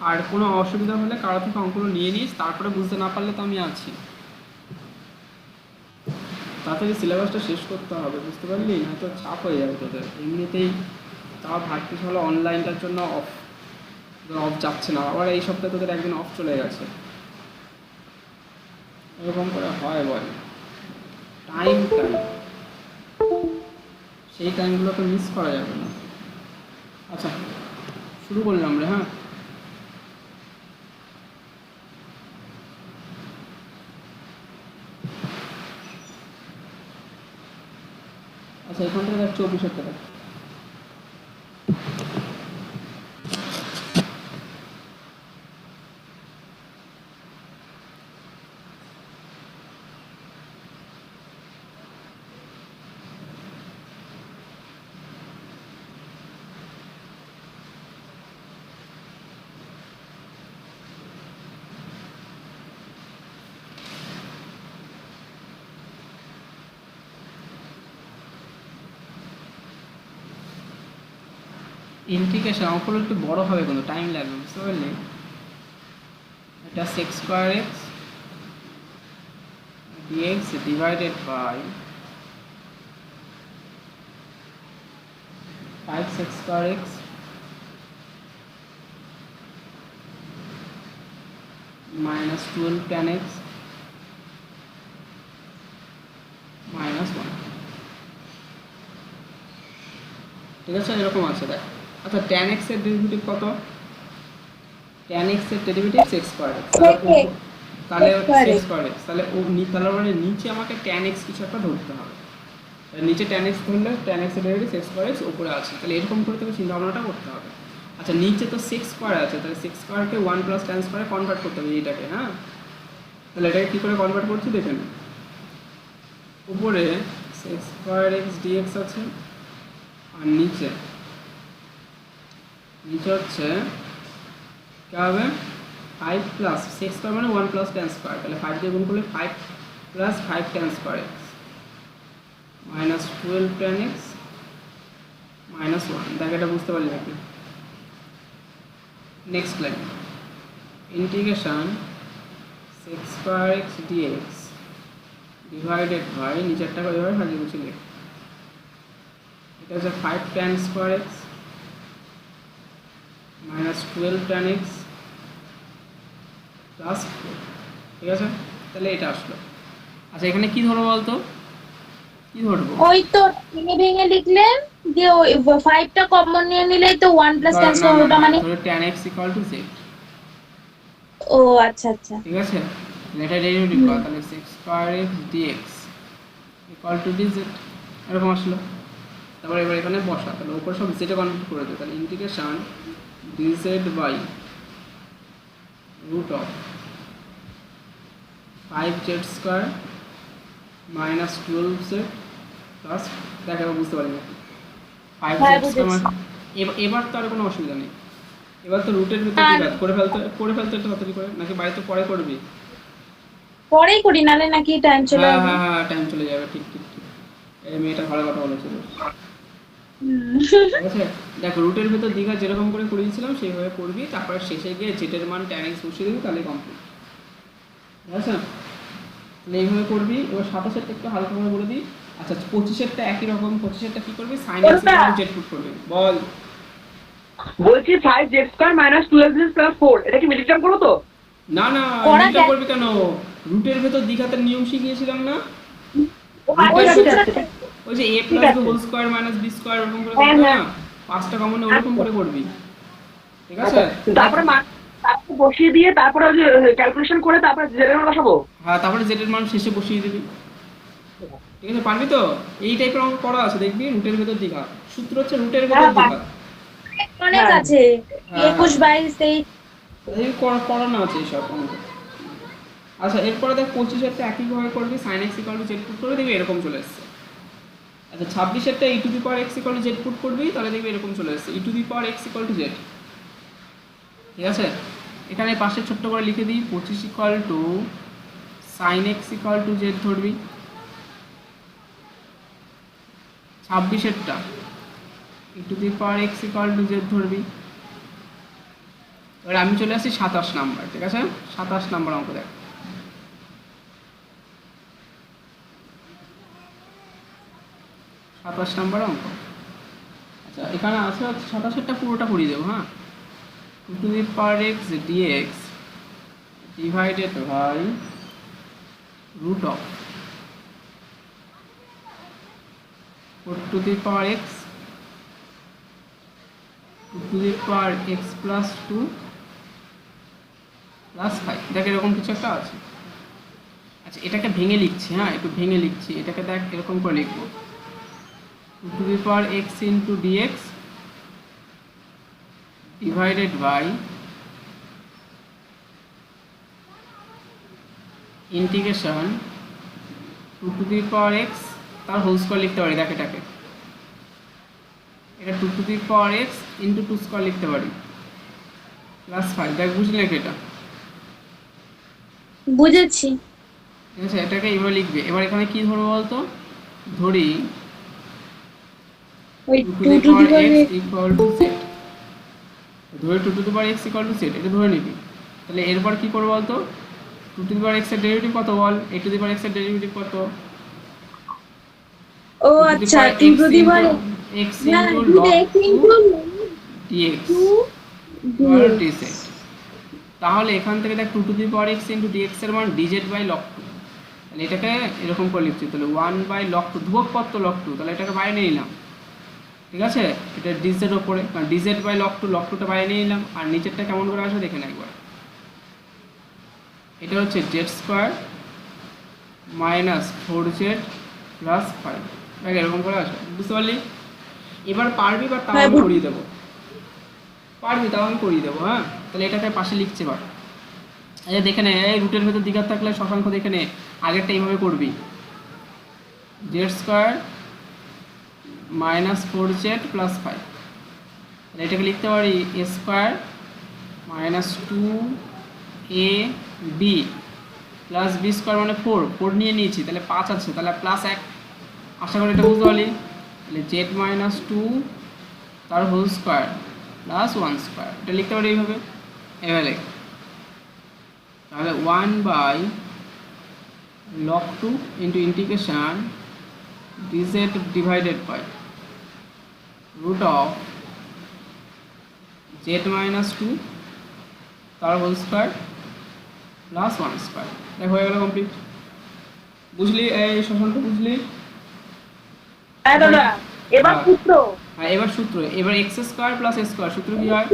আর কোনো অসুবিধা হলে কারো থেকে অঙ্কগুলো নিয়ে নিস, তারপরে বুঝতে না পারলে তো আমি আছি। তাড়াতাড়ি সিলেবাসটা শেষ করতে হবে, বুঝতে পারলি, নয়তো চাপ হয়ে যাবে তোদের এমনিতেই। তাও ভাগ্যিস হলো অনলাইনটার জন্য অফ অফ যাচ্ছে না, আবার এই সপ্তাহে তোদের একদিন অফ চলে গেছে। এরকম করে হয় বল, টাইম সেই টাইমগুলোকে মিস করা যাবে না। আচ্ছা শুরু করলাম রে। হ্যাঁ, আচ্ছা এখান থেকে দেখ 24 টাকা। ইন্টিগ্রেশন অঙ্কগুলো একটু বড় হবে, কিন্তু টাইম লাগবে, বুঝতে পারলি। এটা sec square x dx divided by 5 square x minus 12 tan x minus 1। ঠিক আছে, এরকম আছে দেখ। আচ্ছা tan x এর ডেরিভেটিভ কত? tan x এর ডেরিভেটিভ সেক্স স্কোয়ার এক্স, তাহলে সেক্স স্কোয়ার এক্স, তাহলে তাহলে মানে নিচে আমাকে tan x কিছু একটা ধরতে হবে। নিচে tan x ধরলে tan x এর ডেরিভেটিভ সেক্স স্কোয়ার এক্স উপরে আছে, তাহলে এরকম করে তোকে চিন্তা ভাবনাটা করতে হবে। আচ্ছা নিচে তো সেক্স স্কোয়ার আছে, তাহলে সেক্স স্কোয়ারকে 1 প্লাস tan স্কোয়ারে কনভার্ট করতে হবে এইটাকে। হ্যাঁ, তাহলে এটাকে কী করে কনভার্ট করছি দেখে নে। উপরে সেক্স স্কোয়ার এক্স ডিএক্স আছে, আর নিচে হচ্ছে কী হবে 5 প্লাস সেক্স স্কোয়ার মানে 1 প্লাস tan স্কোয়ার, তাহলে 5 দিয়ে গুণ করলে 5 plus 5 tan square x minus 12 tan x minus 1। দেখ এটা বুঝতে পারলি নাকি? Next line, integration sec square x dx divided by নিচেরটা কী হবে হাজির গুছিয়ে লিখ। এটা হচ্ছে 5 tan square x minus 12 tan x plus 4। ঠিক আছে, তাহলে এটা আসলো। আচ্ছা এখানে কি ধরবো বলতো, কি ধরবো? ওই তো ভেঙে ভেঙে লিখলে দিয়ে ওই 5 টা কমন নিয়ে নিলেই তো 1 প্লাস tan না স্কয়ার না ওটা না, মানে। ধরো tan x equal to z। ও আচ্ছা আচ্ছা। ঠিক আছে, এটা ডেরিভেটিভ করা, তাহলে sec square x dx equal to dz, এরকম আসলো। তারপর এবার এখানে বসা, তাহলে উপরে সব জেটে কনভার্ট করে দেবে, তাহলে integration dz by root of 5z square minus 12z plus, দেখা বুঝতে পারি না 5z স্কোয়ার। এবার তো আর কোনো অসুবিধা নেই, এবার তো রুটের ভিতরে কি কাজ করে ফেলতে একটু তাড়াতাড়ি করে, নাকি বাড়িতে পরে করবি? পরেই করি নালে নাকি টাইম চলে হ্যাঁ যাবে। হ্যাঁ হ্যাঁ, টাইম চলে যাবে, ঠিক ঠিক ঠিক, এই মেয়েটা ভালো কথা বলেছিল। ঠিক আছে, দেখ রুটের ভেতর দীঘা যেরকম করে করিয়েছিলাম সেইভাবে করবি, তারপরে শেষে গিয়ে জেটের মান tan x বসিয়ে দিবি, তাহলে কমপ্লিট। ঠিক আছে, তাহলে এইভাবে করবি। এবার 27-এরটা একটু হালকা করে বলে দিই। আচ্ছা 25-এরটা একই রকম, 25-এরটা কী করবি, sine x equal to z put করবি। বল। বলছি 5z² - 12z + 4, এটা কি মিডিল টার্ম করো তো? না না, করা মিলটা যায়। করবি কেন? রুটের ভেতর দ্বিঘাতের নিয়ম শিখিয়েছিলাম না? ও রুটের আচ্ছা ভেতর আচ্ছা আচ্ছা, ওই যে a ঠিক প্লাস বি আছে। Whole square minus B square ওরকম করে হ্যাঁ করতে হয় হ্যাঁ, না, 5টা কমন ওরকম আচ্ছা করে করবি। ঠিক আছে, আচ্ছা। তারপরে তারপরে বসিয়ে দিয়ে তারপরে ওই যে ক্যালকুলেশন করে তারপরে জেডের মান বসাবো। হ্যাঁ তারপরে জেটের মান শেষে বসিয়ে দিবি। ঠিক আছে, পারবি তো? এই টাইপের অঙ্ক করা আছে দেখবি, রুটের ভেতর দীঘা, সূত্র হচ্ছে রুটের ভেতর হ্যাঁ দীঘা। অনেক হ্যাঁ আছে, হ্যাঁ 21 22 23। এই করানো আছে এইসব অঙ্ক। আচ্ছা এরপরে দেখ 25-এরটা একইভাবে করবি, sine x equal to z put করে দেখবি এরকম চলে এসছে। আচ্ছা 26-এরটা e to the power x equal to z put করবি, তাহলে দেখবি এরকম চলে এসছে e to the power x equal to z. ঠিক আছে, এখানে পাশে ছোট্ট করে লিখে দিই 25 equal to sine x equal to z ধরবি। 26-এরটা e to the power x equal to z ধরবি। এবার আমি চলে আসছি 27 নাম্বার, ঠিক আছে? 27 নাম্বার অঙ্ক দেখ। 27 নাম্বার অঙ্ক। আচ্ছা এখানে আছে হচ্ছে 27টা পুরোটা করিয়ে দেবো, হ্যাঁ। 2 to the power x dx divided by root of 4 to the power x 2 to the power x plus 2 plus 5। দেখ এরকম কিছু একটা আছে। আচ্ছা এটাকে ভেঙে লিখছি, হ্যাঁ একটু ভেঙে লিখছি। এটাকে দেখ এরকম করে লিখবো 2 to the power x into dx divided by integration 2 to the power x তার হোল স্কয়ার লিখতে পারি। দেখ এটাকে, এটা 2 to the power x into 2 square লিখতে পারি প্লাস 5। দেখ বুঝলি নাকি এটা? বুঝেছি। ঠিক আছে, এটাকে এইভাবে লিখবে। এবার এখানে কি ধরবো বলতো? ধরি ওই 2 to 2 the to the power power x equal to z। ধরে 2 to the power x equal to z এটা ধরে নিবি। তাহলে এরপর কি করবো বলতো? 2 to the power x এর ডেরিভেটিভ কত বল? a to the power x এর ডেরিভেটিভ কত? ও আচ্ছা 2 to the power x না into 2 log x into 2 dx 2 equal to dx। dz। তাহলে এখান থেকে দেখ 2 to the power x into dx এর মান dz by log 2। তাহলে এটাকে এরকম করে লিখছি। তাহলে 1 by log 2 ধ্রুবক পদ তো log 2, তাহলে এটাকে বাইরে নিয়ে নিলাম, ঠিক আছে? এটা dz এর উপরে, কারণ dz by log 2, log 2টা বাইরে নিয়ে নিলাম। আর নিচেরটা কেমন করে আসে দেখে না একবার। এটা হচ্ছে z square minus 4z plus 5। দেখ এরকম করে আসে, বুঝতে পারলি? এবার পারবি বা তাও আমি করিয়ে দেবো, পারবি তাও আমি করিয়ে দেবো, হ্যাঁ। তাহলে এটাকে পাশে লিখছে। এবার এই দেখে নে, এই রুটের ভেতর দ্বিঘাত থাকলে শশাঙ্ক দেখে নে, আগেরটা এইভাবে করবি। Z square minus 4z plus 5। তাহলে এটাকে লিখতে পারি a square minus 2ab plus b square মানে 4 নিয়ে নিয়েছি, তাহলে 5 আছে, তাহলে প্লাস 1। আশা করি এটা বুঝতে পারলি। তাহলে জেড মাইনাস 2 তার হোল স্কোয়ার প্লাস 1 স্কোয়ার, এটা লিখতে পারি এইভাবে। এভাবে তাহলে 1 by log 2 into integration dz divided by root of z minus 2 তার হোল স্কোয়ার প্লাস 1 স্কোয়ার। দেখ হয়ে গেল কমপ্লিট। বুঝলি এই শশাঙ্ক, বুঝলি? হ্যাঁ দাদা, এবার সূত্র। হ্যাঁ এবার সূত্র। এবার এক্স স্কোয়ার প্লাস এ স্কোয়ার সূত্র কি হয়?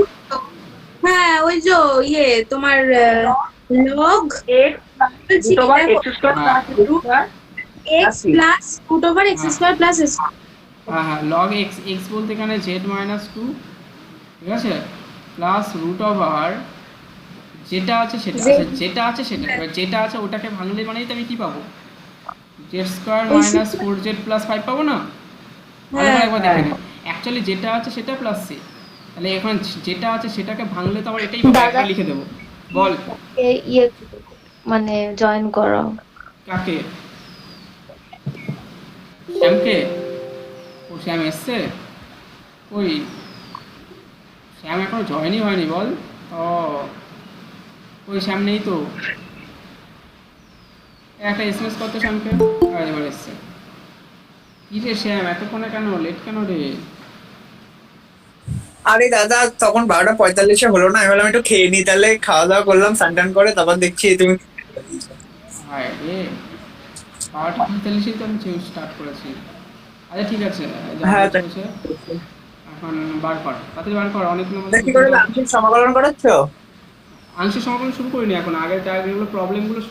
হ্যাঁ ওই যে ইয়ে তোমার log x root over x square plus x plus root over x square plus s square। হ্যাঁ হ্যাঁ, লগ এক্স, এক্স বলতে এখানে জেড মাইনাস 2, ঠিক আছে, প্লাস রুট ওভার যেটা আছে সেটা। আচ্ছা যেটা আছে সেটা, এবার যেটা আছে ওটাকে ভাঙলে মানেই তো আমি কি পাবো? Z square minus 4z plus 5 পাবো না? ভালো করে একবার দেখে নিন। অ্যাকচুয়ালি যেটা আছে সেটা প্লাস সি, তাহলে এখন যেটা আছে সেটাকে ভাঙলে তো আবার এটাই পাবো। একবার লিখে দেবো, বল। ইয়ে মানে জয়েন করো। কাকে? শ্যামকে? ও শ্যাম এসছে? ওই শ্যাম এখনো জয়েনই হয়নি বল। ও ওই শ্যাম নেই তো, একটা এসএমএস করতে শ্যামকে। আর এবার এসছে। কি রে শ্যাম এতক্ষণে কেন লেট কেন রে? আরে দাদা তখন 12:45 হলো না, আমি বললাম একটু খেয়ে নি, তাহলে খাওয়া দাওয়া করলাম স্নান টান করে, তারপর দেখছি তুমি। হায় রে, 12:45 তো আমি স্টার্ট করেছি। আচ্ছা ঠিক আছে, যা হ্যাঁ, হয়েছে এখন বার কর, তাড়াতাড়ি বার কর। অনেকগুলো কি করে আংশিক সমাকলন করাচ্ছ? আংশিক সমাকলন শুরু করিনি এখন, আগের যেগুলো প্রবলেমগুলো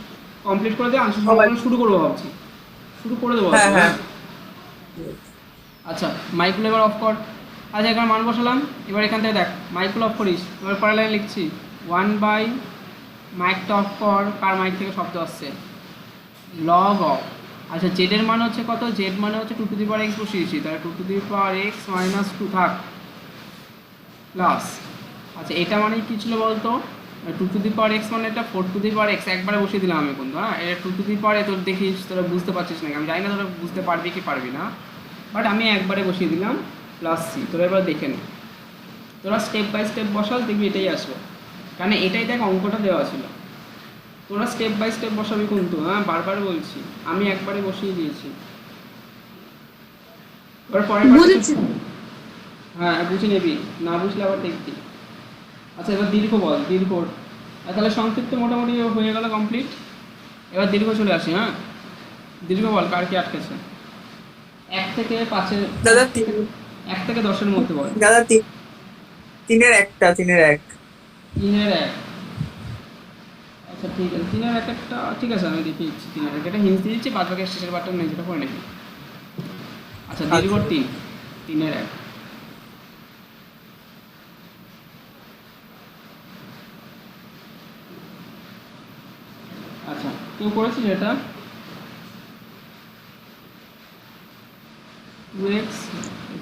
কমপ্লিট করে দিয়ে আংশিক সমাকলন শুরু করবো ভাবছি। শুরু করে দেবো। হ্যাঁ, হ্যাঁ। আচ্ছা মাইকগুলো এবার অফ কর। আচ্ছা এখানে মান বসালাম। এবার এখান থেকে দেখ মাইকগুলো অফ করিস। এবার পরের লাইনে লিখছি 1 বাই, মাইকটা অফ কর, কার মাইক থেকে শব্দ আসছে? Log of. আচ্ছা জেডের মান হচ্ছে কত? জেড মানে হচ্ছে 2 টু দি পাওয়ার এক্স বসিয়েছি, তাহলে 2 two the power x minus 2 থাক প্লাস। আচ্ছা এটা মানে কি ছিল বলতো? 2 টু দি পাওয়ার এক্স মানে এটা 4 টু দি পাওয়ার এক্স একবারে বসিয়ে দিলাম আমি কিন্তু। হ্যাঁ এটা 2 টু দি পাওয়ার, তোর দেখিস তোরা বুঝতে পারছিস না, আমি জানি না তোরা বুঝতে পারবি কি পারবি না, বাট আমি একবারে বসিয়ে দিলাম প্লাস সি। তোরা এবার দেখে নে, তোরা স্টেপ বাই স্টেপ বসাল, দেখবি এটাই আসবে। কারণ এটাই দেখ অঙ্কটা দেওয়া ছিল, তোরা স্টেপ বাই স্টেপ বসাবি কিন্তু, হ্যাঁ বারবার বলছি, আমি একবারে বসিয়ে দিয়েছি। এবার পরের বুঝেছি। হ্যাঁ বুঝে নিবি, না বুঝলে আবার দেখবি। আচ্ছা এবার দীর্ঘ বল, দীর্ঘ। তাহলে সংক্ষিপ্ত মোটামুটি হয়ে গেল কমপ্লিট। এবার দীর্ঘ চলে আসি। হ্যাঁ দীর্ঘ বল, কার কি আটকেছে? 1 থেকে 5-এর, দাদা 1 থেকে 10-এর মধ্যে বল। দাদা 3-এর একটা 3-এর 1। 3-এর 1। আচ্ছা ঠিক আছে, 3-এর 1 একটা ঠিক আছে, আমি দেখিয়ে দিচ্ছি। 3-এর 1 এটা হিন্স দিয়ে দিচ্ছি, বাদ বাকি শেষের বারটা নিজেটা করে নেবি। আচ্ছা দীর্ঘ 3, 3-এর 1। আচ্ছা কেউ করেছিল এটা? 2x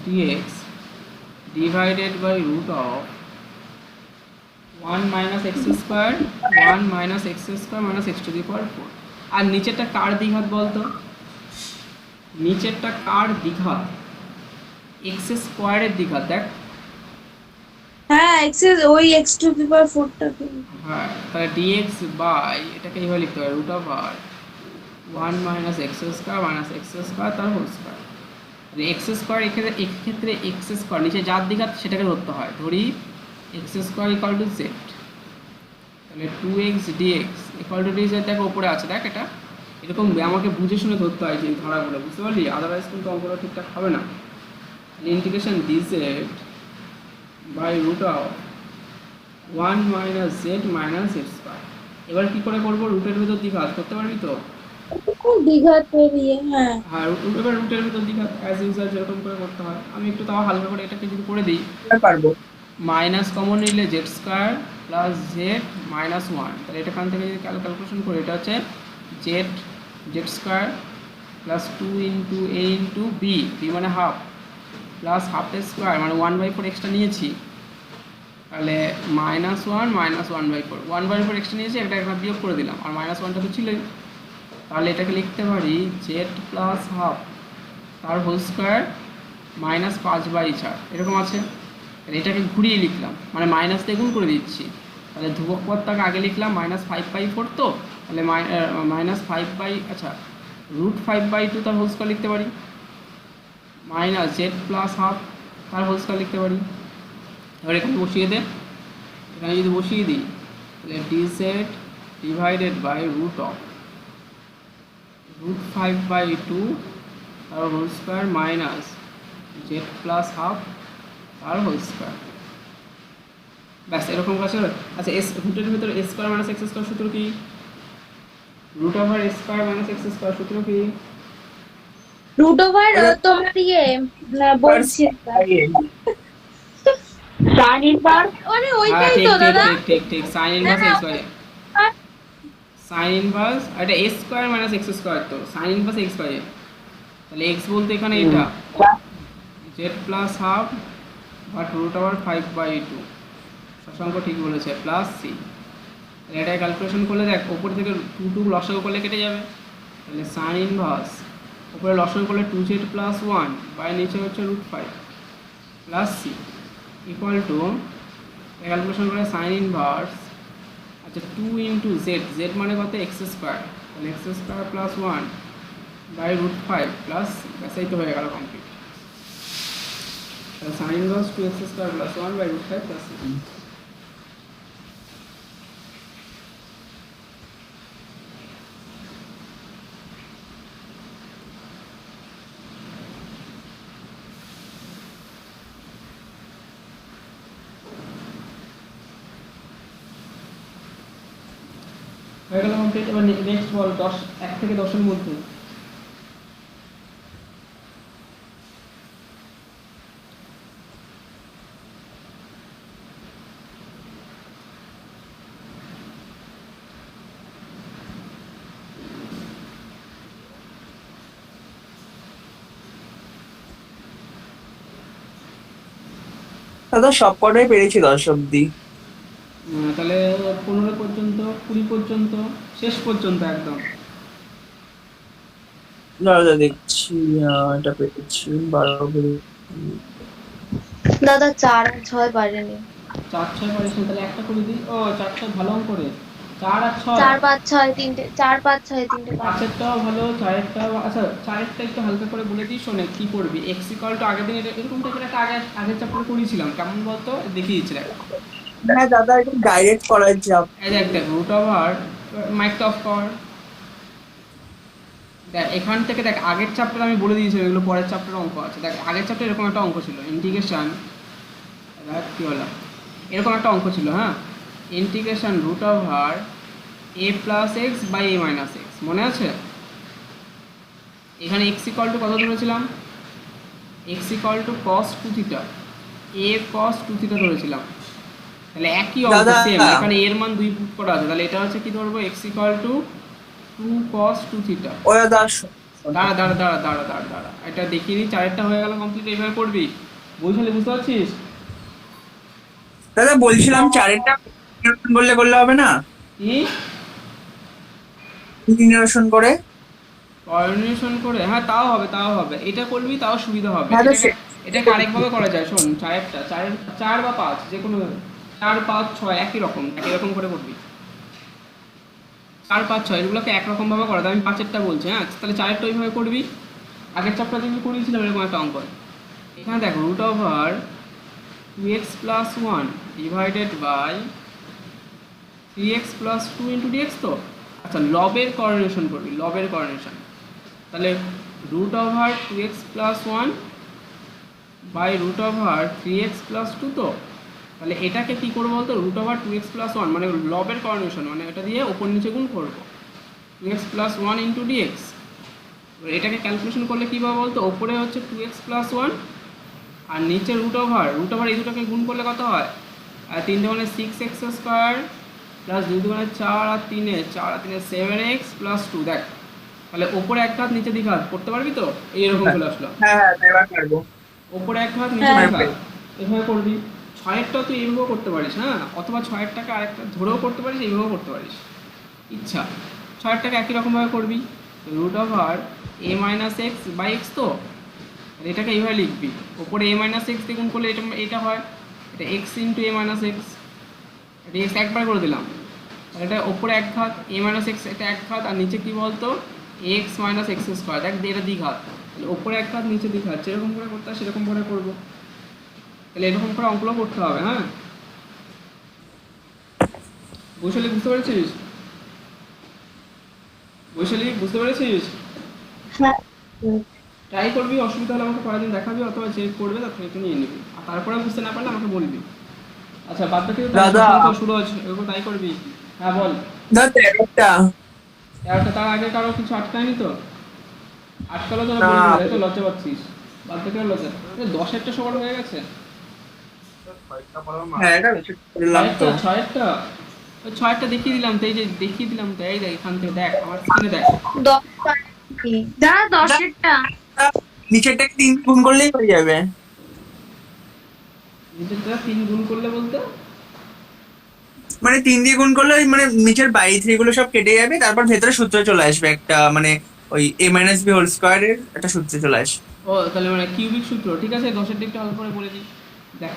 dx divided by root of 1 minus x square 1 minus x square minus x to the power 4। আর নিচেরটা কার দ্বিঘাত বলতো? নিচেরটা কার দ্বিঘাত? x স্কয়ারের দ্বিঘাত। দেখ হ্যাঁ এক্সেস ওই x টু দি পাওয়ার 4 টা কি? হ্যাঁ তাহলে dx বাই এটাকে এইভাবে লিখতে হবে রুট অফ আর 1 minus x square minus x square তার হোল স্কোয়ার। এক্স স্কোয়ার এক্ষেত্রে এক্স স্কোয়ার নিচে যার দ্বিঘাত সেটাকে ধরতে হয়। ধরি x square equal to z, তাহলে 2x dx equal to dz। দেখো উপরে আছে, দেখ এটা এরকম আমাকে বুঝে শুনে ধরতে হয় যে ধারাগুলো, বুঝতে পারলি? আদারওয়াইজ কিন্তু অঙ্কটা ঠিকঠাক হবে না। Integration dz by root of 1 minus z minus z square. এবার কি করে করবো? রুটের ভিতর দ্বিঘাত করতে পারবি তো? খুব দ্বিঘাত পেরিয়ে। হ্যাঁ হ্যাঁ এবার রুটের ভিতর দ্বিঘাত অ্যাজ ইউজুয়াল যেরকম করে করতে হয়। আমি একটু তাও হালকা করে এটাকে যদি করে দিই, পারবো। মাইনাস কমন নিলে z square plus z minus 1, তাহলে এটাখান থেকে যদি ক্যালকুলেশন করি এটা হচ্ছে z z square plus 2 into a into b, b মানে হাফ, প্লাস হাফের স্কোয়ার মানে 1/4 এক্সট্রা নিয়েছি, তাহলে -1 -1/4 1/4 এক্সট্রা নিয়েছি, একটা একটা বিয়োগ করে দিলাম, আর -1টা তো ছিলই। তাহলে এটাকে লিখতে পারি জেড প্লাস হাফ তার হোল স্কোয়ার -5/4 এরকম আছে। তাহলে এটাকে ঘুরিয়ে লিখলাম, মানে মাইনাস দিয়ে গুণ করে দিচ্ছি। তাহলে ধ্রুবক পদটাকে আগে লিখলাম -5/4, তো তাহলে আচ্ছা √5/2 তার হোল স্কোয়ার লিখতে পারি, মাইনাস জেড প্লাস হাফ তার হোল স্কোয়ার লিখতে পারি। এবার এখানে বসিয়ে দে, এখানে যদি বসিয়ে দিই তাহলে dz divided by root of √5/2 তার whole square minus z plus half তার হোল স্কোয়ার। ব্যাস এরকম কাছে। আচ্ছা এস রুটের ভিতরে A square minus x square সূত্র কি? Root over A square minus x square সূত্র কি? রুট ওভার তোমার বলছি সাইন ইনভার্স মানে হ্যাঁ ওইটাই ঠিক তো ঠিক দাদা। ঠিক ঠিক ঠিক সাইন ইনভার্স না, এক্স বাই সাইন ইনভার্স, এটা A square minus x square, তো সাইন ইনভার্স এক্স বাই, তাহলে এক্স বলতে এখানে এটা z plus half but root over 5/2, Shashank ঠিক বলেছে, প্লাস সি। এটা ক্যালকুলেশন করলে দেখ ওপর থেকে 2 লসাগু করলে কেটে যাবে, তাহলে সাইন ইনভার্স উপরে লসাগু করলে 2z প্লাস 1 বাই নিচে হচ্ছে √5 plus C equal to calculation করে সাইন ইনভার্স, আচ্ছা 2 ইন্টু জেড, জেড মানে কত এক্স স্কোয়ার, তাহলে x square plus 1 by √5 plus C. ব্যাস এই তো হয়ে গেল কমপ্লিট। তাহলে sine inverse 2x square plus 1 by √5 plus C. হয়ে গেল কমপ্লিট। এবার নেক্সট বল 1 থেকে 10-এর মধ্যে। দাদা সব কটাই পেরেছি 10 অব্দি। তাহলে 15 পর্যন্ত 20 পর্যন্ত শেষ পর্যন্ত একদম। দাদা দেখছি এটা পেরেছি 12 পেরেছি। দাদা 4 আর 6 পারেনি। 4 6 পারিস না, তাহলে একটা করে দিই। ও 4 6 ভালো অঙ্ক করে, 4 আর 6। 4 5 6 3টে, 4 5 6 3টে 5। পাঁচেরটাও ভালো, চারেরটাও। আচ্ছা চারেরটা একটু হালকা করে বলে দিই, শোনে কি করবি। এক্স ইকুয়াল টু আগের দিন এরকম টাইপের একটা আগের চ্যাপ্টার করেছিলাম, কেমন বলতো, দেখিয়ে দিচ্ছি দেখ। হ্যাঁ দাদা একটু ডাইরেক্ট করার চাপ। এই দেখ দেখ রুট ওভার, মাইকটা অফ কর। দেখ এখান থেকে দেখ, আগের চ্যাপ্টার আমি বলে দিয়েছিলাম, এগুলো পরের চ্যাপ্টারের অঙ্ক আছে। দেখ আগের চ্যাপ্টার এরকম একটা অঙ্ক ছিল, ইন্টিগ্রেশন, দেখ কী হলো, এরকম একটা অঙ্ক ছিল, হ্যাঁ, integration root over a plus x by a minus x, মনে আছে? এখানে এক্স ইকুয়াল টু কত ধরেছিলাম, x equal to cos two theta, a cos two theta ধরেছিলাম। তাহলে একই অঙ্ক দাদা। সেম, এখানে এর মান 2 পুট করা আছে, তাহলে এটা হচ্ছে কি ধরবো, x equal to 2 cos 2 theta. ও দাদা দাঁড়া দাঁড়া দাঁড়া দাঁড়া দাঁড়া দাঁড়া, এটা দেখিয়ে দিই, চারেরটা হয়ে গেল কমপ্লিট। এইভাবে করবি, বুঝলি, বুঝতে পারছিস? দাদা বলছিলাম চারেরটা বললে করলে হবে না, কি ইন্টিগ্রেশন করে? কোঅর্ডিনেশন করে, হ্যাঁ তাও হবে, তাও হবে, এটা করবি তাও সুবিধা হবে। হ্যাঁ, তো এটাকে আরেকভাবে করা যায়, শোন, চারেরটা, 4 বা 5 যে কোনো, 4 5 6 একই রকম করে করবি। 4 5 6 এগুলোকে একরকম ভাবে করা যায়, আমি 5এরটা বলছি, হ্যাঁ, তাহলে 4এরটা ওইভাবে করবি। আগের চ্যাপ্টার যেগুলো করিয়েছিলাম এরকম একটা অঙ্ক। এখানে দেখ root over 2x plus 1 divided by 3x plus 2 into dx. তো আচ্ছা, লবের কোঅর্ডিনেশন করবি, লবের কোঅর্ডিনেশন। তাহলে root over 2x plus 1 by root over 3x plus 2। তো তাহলে এটাকে কী করবো বলতো, রুট ওভার 2x প্লাস 1 মানে লবের কোঅর্ডিনেশন, মানে এটা দিয়ে ওপর নিচে গুণ করবো, 2x প্লাস 1 ইন্টু ডিএক্স। এটাকে ক্যালকুলেশন করলে কী পাবো বলতো, ওপরে হচ্ছে 2x প্লাস 1 আর নিচে রুট ওভার এই দুটোকে গুণ করলে কত হয়, আর 3 দুগুণে 6x স্কোয়ার প্লাস 2 দুগুণে 4 আর 3 7x প্লাস 2। দেখ তাহলে ওপরে এক হাত নিচে দিক হাত করতে পারবি তো, এইরকম চলে আসলো, হ্যাঁ হ্যাঁ এবার পারবো। ওপরে এক হাত নিচে দিক হাত, এভাবে করবি। 6এরটাও তুই এইভাবেও করতে পারিস, হ্যাঁ, অথবা 6এরটাকে আরেকটা ধরেও করতে পারিস, এইভাবেও করতে পারিস, ইচ্ছা। 6এরটাকে একই রকমভাবে করবি, root over A minus x by x. তো এটাকে এইভাবে লিখবি, ওপরে এ মাইনাস এক্স দিয়ে গুণ করলে এটা হয়, এটা এক্স ইন্টু এ মাইনাস এক্স, এটা এক্স একবার করে দিলাম। আর এটা ওপরে এক ঘাত, এ মাইনাস এক্স এটা এক ঘাত, আর নিচে কী বলতো, এক্স মাইনাস এক্স স্কোয়ার। দেখ এটা দ্বিঘাত, তাহলে ওপরে এক ঘাত নিচে দ্বিঘাত, যেরকম করে করতে হয় সেরকম করে করবো। তাহলে এরকম করে অঙ্কগুলো করতে হবে, হ্যাঁ, বৈশালী বুঝতে পেরেছিস? বৈশালী বুঝতে পেরেছিস? হ্যাঁ ট্রাই করবি, অসুবিধা হলে আমাকে পরের দিন দেখাবি, অথবা যে করবে তার থেকে নিয়ে নিবি, আর তারপরে বুঝতে না পারলে আমাকে বলবি। আচ্ছা বাদ বাকি দাদা। সুরজ এরকম তাই করবি। হ্যাঁ বল। দাদা 13টা। তার আগে কারো কিছু আটকায়নি তো? আটকালো তো না। বলবি, তাই তো লজ্জা পাচ্ছিস, বাদ বাকি লজ্জা। 10এরটা সবার হয়ে গেছে, হ্যাঁ এটা বেশি করলাম তো। 6এরটা দেখিয়ে দিলাম তো, এই যে দেখিয়ে দিলাম তো, এই দেখ এখান থেকে দেখ, আমার স্ক্রিনে দেখ। 10 কি দাদা 10এরটা নিচেরটাকে 3 গুণ করলেই হয়ে যাবে। নিচেরটা 3 গুণ করলে বলতে, মানে 3 দিয়ে গুণ করলে মানে নিচের বাই 3 গুলো সব কেটে যাবে, তারপর ভেতরে সূত্র চলে আসবে একটা, মানে ওই a মাইনাস বি হোল স্কোয়ারের একটা সূত্র চলে আসবে। ও তাহলে মানে কিউবিক সূত্র, ঠিক আছে। 10এর দিকটা ভালো করে বলে দিই, দেখ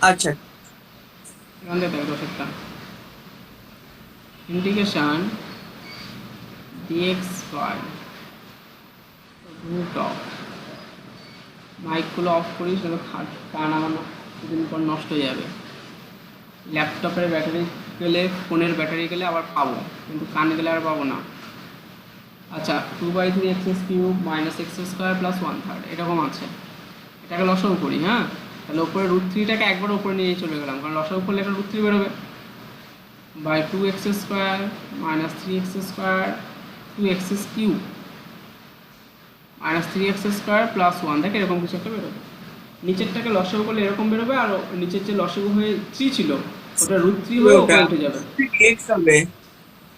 আচ্ছা এখান থেকে দেখ 10এরটা, integration dx by root of, মাইকগুলো অফ করিস, নাহলে কান আমার কিছুদিন পর নষ্ট হয়ে যাবে। ল্যাপটপের ব্যাটারি গেলে, ফোনের ব্যাটারি গেলে আবার পাবো, কিন্তু কানে গেলে আর পাবো না। আচ্ছা 2/3x³ minus x square plus 1/3 এরকম আছে, এটাকে লসাগু করি, হ্যাঁ। তাহলে উপরে √3টাকে একবার উপরে নিয়ে চলে গেলাম, কারণ লসাগু করলে একটা √3 বেরোবে, by 2x² minus 3x² 2x³ minus 3x² plus 1। দেখ এরকম কিছু একটা বেরোবে। নিচেরটাকে লসাগু করলে এরকম বেরোবে, আর নিচের যে লসাগু হয়ে 3 ছিল ওটা √3 হয়ে উপরে উঠে যাবে, x হবে।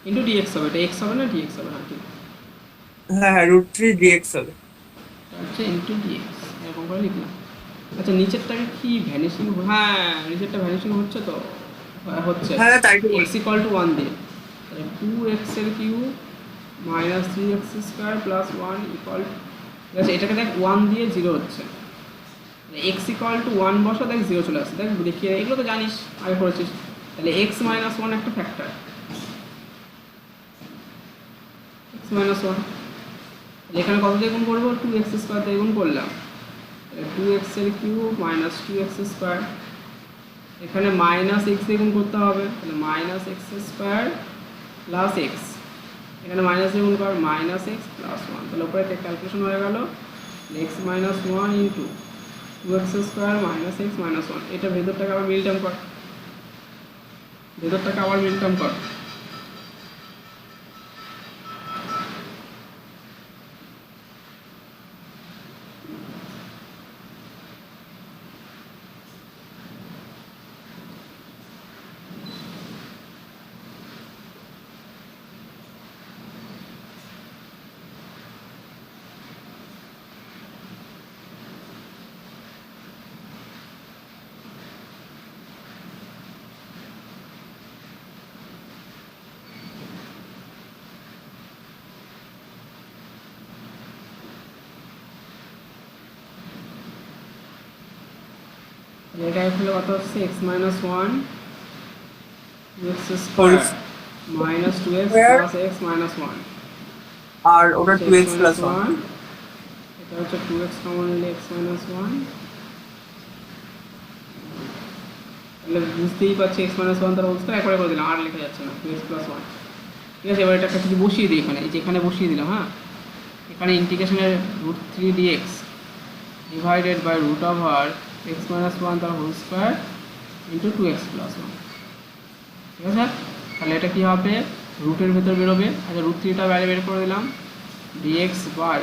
ইন্টু ডিএক্স হবে, এটা এক্স হবে না ডিএক্স হবে, হ্যাঁ ঠিক হ্যাঁ হ্যাঁ √3 dx হবে। আচ্ছা ইন্টু ডিএক্স এরকম করে লিখলাম। আচ্ছা নিচেরটাকে কি ভ্যানিশিং, হ্যাঁ নিচেরটা ভ্যানিশিং হচ্ছে তো, হচ্ছে হ্যাঁ তাই তো। x ইকুয়াল টু 1 দিয়ে, তাহলে 2x³ minus 3x² plus 1 equal, ঠিক আছে। এটাকে দেখ 1 দিয়ে 0 হচ্ছে, এক্স ইকুয়াল টু ওয়ান বসা দেখ জিরো চলে আসছে, দেখ দেখিয়ে এগুলো তো জানিস আগে করেছিস। তাহলে এক্স মাইনাস ওয়ান একটা ফ্যাক্টর, এক্স মাইনাস ওয়ান। তাহলে এখানে কত দিয়ে গুণ করবো, টু এক্স স্কোয়ার দিয়ে গুণ করলাম, টু এক্সের cube minus two x square. এখানে মাইনাস এক্স দিয়ে গুণ করতে হবে, তাহলে minus x square plus x, এখানে মাইনাস দিয়ে গুণ কর মাইনাস এক্স প্লাস ওয়ান। তাহলে উপরে ক্যালকুলেশন হয়ে গেল x minus one into two x square minus x minus one. এটা ভেতরটাকে আবার মিল টার্ম কর, ভেতরটাকে আবার মিল টার্ম কর। এটা হলো কত হচ্ছে x minus one x square minus two x plus x minus one, আর ওটা 2x প্লাস 1। এটা হচ্ছে টু এক্স কমন নিলে এক্স মাইনাস ওয়ান। তাহলে বুঝতেই পারছি এক্স মাইনাস ওয়ান তার হোল স্কোয়ার একবারে করে দিলাম, আর লেখা যাচ্ছে না, টু এক্স প্লাস ওয়ান। ঠিক আছে, এবার এটা একটা কিছু বসিয়ে দিই এখানে, এই যে এখানে বসিয়ে দিলাম। হ্যাঁ, এখানে ইন্টিগ্রেশনের root three dx divided by root over x minus one তার whole square into two x plus one. ঠিক আছে, তাহলে এটা কী হবে, রুটের ভেতর বেরোবে। আচ্ছা, রুট থ্রিটা বাইরে বের করে দিলাম, ডিএক্স বাই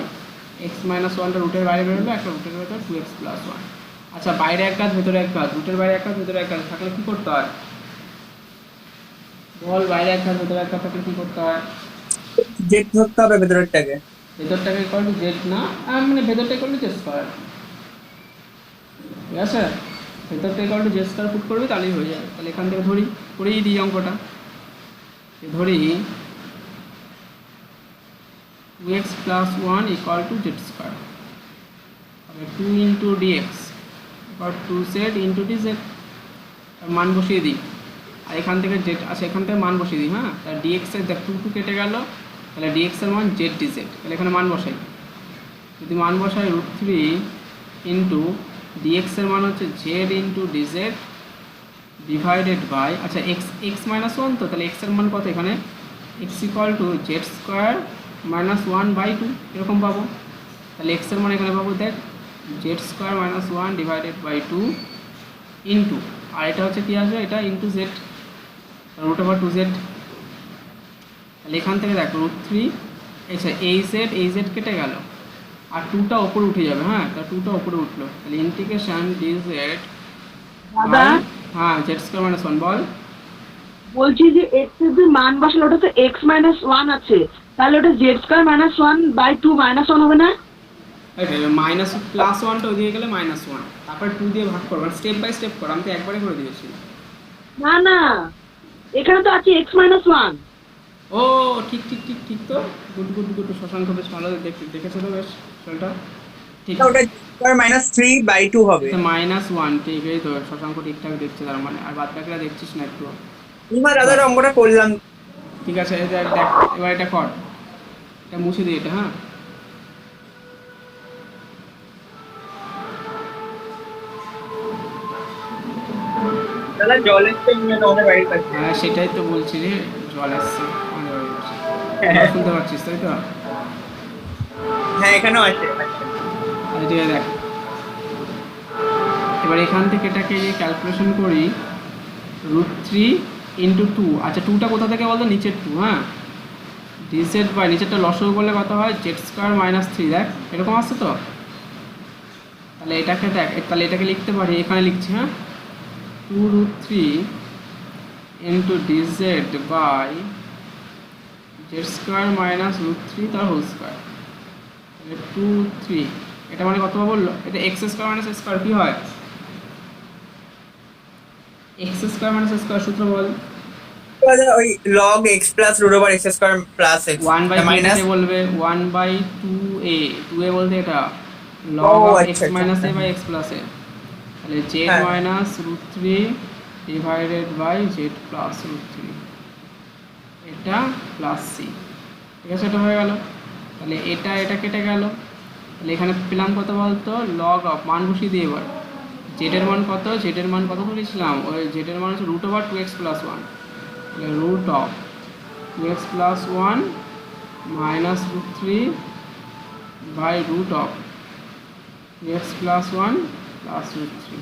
এক্স মাইনাস ওয়ানটা রুটের বাইরে বেরোবে, একটা রুটের ভেতর টু এক্স প্লাস ওয়ান। আচ্ছা, বাইরে এক কাজ ভেতরে এক কাজ, রুটের বাইরে এক কাজ ভেতরে এক কাজ থাকলে কী করতে হয় বল, বাইরে এক কাজ ভেতরে এক কাজ থাকলে কী করতে হয়, জেড ধরতে হবে ভেতরেরটাকে। ভেতরটাকে করলে জেড না, মানে ভেতরটা করলে জেড স্কোয়ার। ঠিক আছে, ভেতরটা করলে জেড স্কোয়ার পুট করবে তাহলেই হয়ে যাবে। তাহলে এখান থেকে ধরি, করেই দিই অঙ্কটা, ধরি two x plus one equal to z square, তাহলে two into dx equal to z into d z. মান বসিয়ে দিই, আর এখান থেকে জেড, আচ্ছা এখান থেকে মান বসিয়ে দিই। হ্যাঁ, তাহলে ডিএক্সের দেখ টু টু কেটে গেল, তাহলে ডিএক্সের মান জেড ডি জেড। তাহলে এখানে মান বসাই, যদি মান বসাই রুট থ্রি ইন্টু ডিএক্সের মান হচ্ছে z into d z divided by, আচ্ছা এক্স এক্স মাইনাস ওয়ান, তো তাহলে এক্সের মান কত এখানে, x equal to z square minus one by two, এরকম পাবো। তাহলে এক্সের মান এখানে পাবো দেখ z square minus one divided by two into, আর এটা হচ্ছে কী আসবে, এটা into z root over two z. তাহলে এখান থেকে দেখো রুট থ্রি, আচ্ছা এই জেড কেটে গেল, আর টুটা ওপরে উঠে যাবে। হ্যাঁ, তা টুটা ওপরে উঠলো, তাহলে ইন্টিগ্রেশন ডি জেড, দাদা হ্যাঁ জেড স্কোয়ার মাইনাস ওয়ান। বল, বলছি যে এক্স এর যে মান বসালে ওটা তো এক্স মাইনাস ওয়ান আছে, তাহলে ওটা z square minus one by two minus one হবে না? মাইনাস প্লাস ওয়ানটা ওদিকে গেলে মাইনাস ওয়ান, তারপরে টু দিয়ে ভাগ করবো, স্টেপ বাই স্টেপ করো, আমি তো একবারে করে দিয়েছি। না না, এখানে তো আছে এক্স মাইনাস ওয়ান। ও ঠিক ঠিক ঠিক ঠিক, তো গুড গুড গুড, শশাঙ্ক বেশ ভালো দেখেছো তো বেশ খেলটা, ঠিক ওটা স্কয়ার মাইনাস 3/2 হবে। মাইনাস ওয়ান, ঠিক এই তো শশাঙ্ক ঠিকঠাক দেখছে তার মানে, আর বাদ বাকিরা দেখছিস না একটু। ইমা দাদার অঙ্কটা করলাম। ঠিক আছে, এই দেখ দেখ, এবার এটা কর, এটা মুছে দিই এটা। হ্যাঁ, দাদা জল এসছে আমাদের বাড়ির কাছে। হ্যাঁ সেটাই তো বলছি রে, জল আসছে আমাদের বাড়ির পাশে। হ্যাঁ। শুনতে পাচ্ছিস তাই তো? হ্যাঁ এখানেও আছে। আচ্ছা ঠিক আছে, দেখ এবার এখান থেকে এটাকে ক্যালকুলেশন করি, রুট থ্রি ইন্টু টু, আচ্ছা টুটা কোথা থেকে বলতো, নিচের টু। হ্যাঁ, ডিজেড বাই নিচেরটা লসও করলে কত হয়, জেড স্কোয়ার মাইনাস থ্রি, দেখ এরকম আসছে তো। তাহলে এটাকে দেখ, তাহলে এটাকে লিখতে পারি, এখানে লিখছি। হ্যাঁ, two root three into dz by z square minus root three তার হোল স্কোয়ার, তাহলে টু থ্রি, এটা মানে কত বললো, এটা এক্স স্কোয়ার মাইনাস স্কোয়ার কী হয়, এক্স স্কোয়ার মাইনাস স্কোয়ার সূত্র বল, ওই log x plus root over x square plus x one by minus বলবে one by two a, two a বলতে এটা লগ অফ আচ্ছা, এক্স আচ্ছা, মাইনাস এ হ্যাঁ। বাই এক্স প্লাস এ, তাহলে z হ্যাঁ। Minus root three divided by z plus root three, এটা plus c. ঠিক আছে, এটা হয়ে গেল। তাহলে এটা কেটে গেল, তাহলে এখানে পেলাম কত বলতো, লগ অফ, মান বসিয়ে দিয়ে এবার জেডের মান কত, জেডের মান কত করেছিলাম, ওই জেডের মান হচ্ছে root over two x plus one, তাহলে root of two x plus one minus root three by root of two x plus one plus root three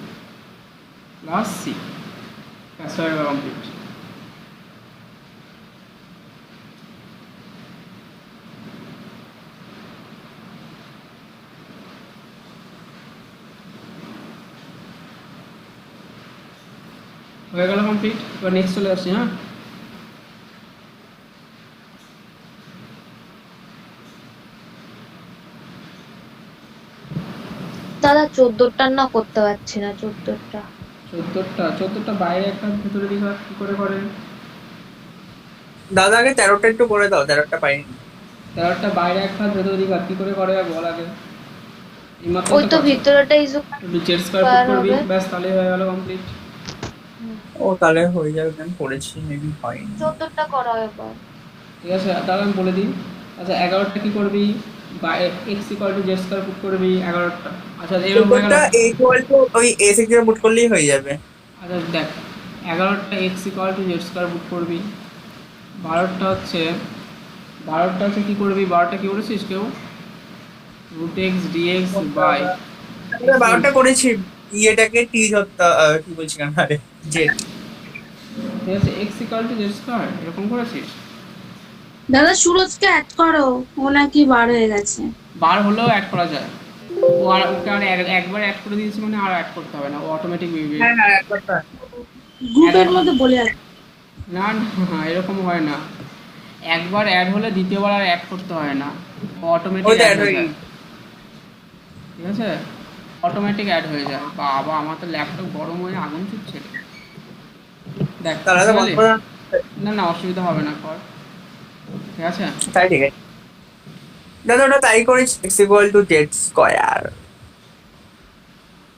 plus C. ব্যাস হয়ে গেল, কমপ্লিট। হয়ে গেল কমপ্লিট। এবার নেক্সট চলে আসছি। হ্যাঁ, দাদা 14টা না করতে পারছি না, 14টা। চোদ্দোটা বাইরে একটা ভেতরে দিকে কি করে করেন? দাদা আগে 13টা একটু করে দাও, 13টা পাইনি। 13টা বাইরে একটা ভেতরে দিকে কি করে করে বল আগে। এইমাত্র ওই তো ভিতরটাই জেড স্কয়ার পুট করবি, ব্যাস তাহলে হয়ে গেল কমপ্লিট। ও তাহলে হয়ে যাবে, আমি করেছি, মেবি হয়নি। 14টা করা এবার। ঠিক আছে, তাহলে আমি বলে দিই। আচ্ছা 11টা কি করবি, x equal to z square put করবি 11টা। আচ্ছা এরকম হয়ে গেল। চোদ্দটা ইকুয়াল টু ওই এ সেকশনে পুট করলেই হয়ে যাবে। আচ্ছা দেখ, 11টা x equal to z square put করবি, 12টা হচ্ছে কি করবি, 12টা কি করেছিস কেউ, রুট এক্স ডিএক্স বাই, 12টা করেছি, এটাকে টি ধরতে, কি বলছি কেন, আরে জেড। ঠিক আছে, x equal to z square এরকম করেছিস। দাদা সুরজকে অ্যাড করো, ও নাকি বার হয়ে গেছে। বার হলেও অ্যাড করা যায়, ও আর ওকে আর একবার অ্যাড করে দিয়েছি মানে আর অ্যাড করতে হবে না, ও অটোমেটিক বিবি। হ্যাঁ হ্যাঁ, একবারটা। গ্রুপের মধ্যে বলে আছে। না না, এরকম হয় না, একবার অ্যাড হলে দ্বিতীয়বার আর অ্যাড করতে হয় না, ও অটোমেটিক ওই তো অ্যাড add হয়ে হয়ে যায়। ঠিক আছে, অটোমেটিক অ্যাড হয়ে যায়। বাবা আমার তো ল্যাপটপ গরম হয়ে আগুন ছুটছে। দেখ তাহলে তো বুঝতে বন্ধ পারলি? করে না না, অসুবিধা হবে না, কর। ঠিক আছে, তাই ঠিক আছে। দাদা ওটা তাই করেছি, x equal to z square.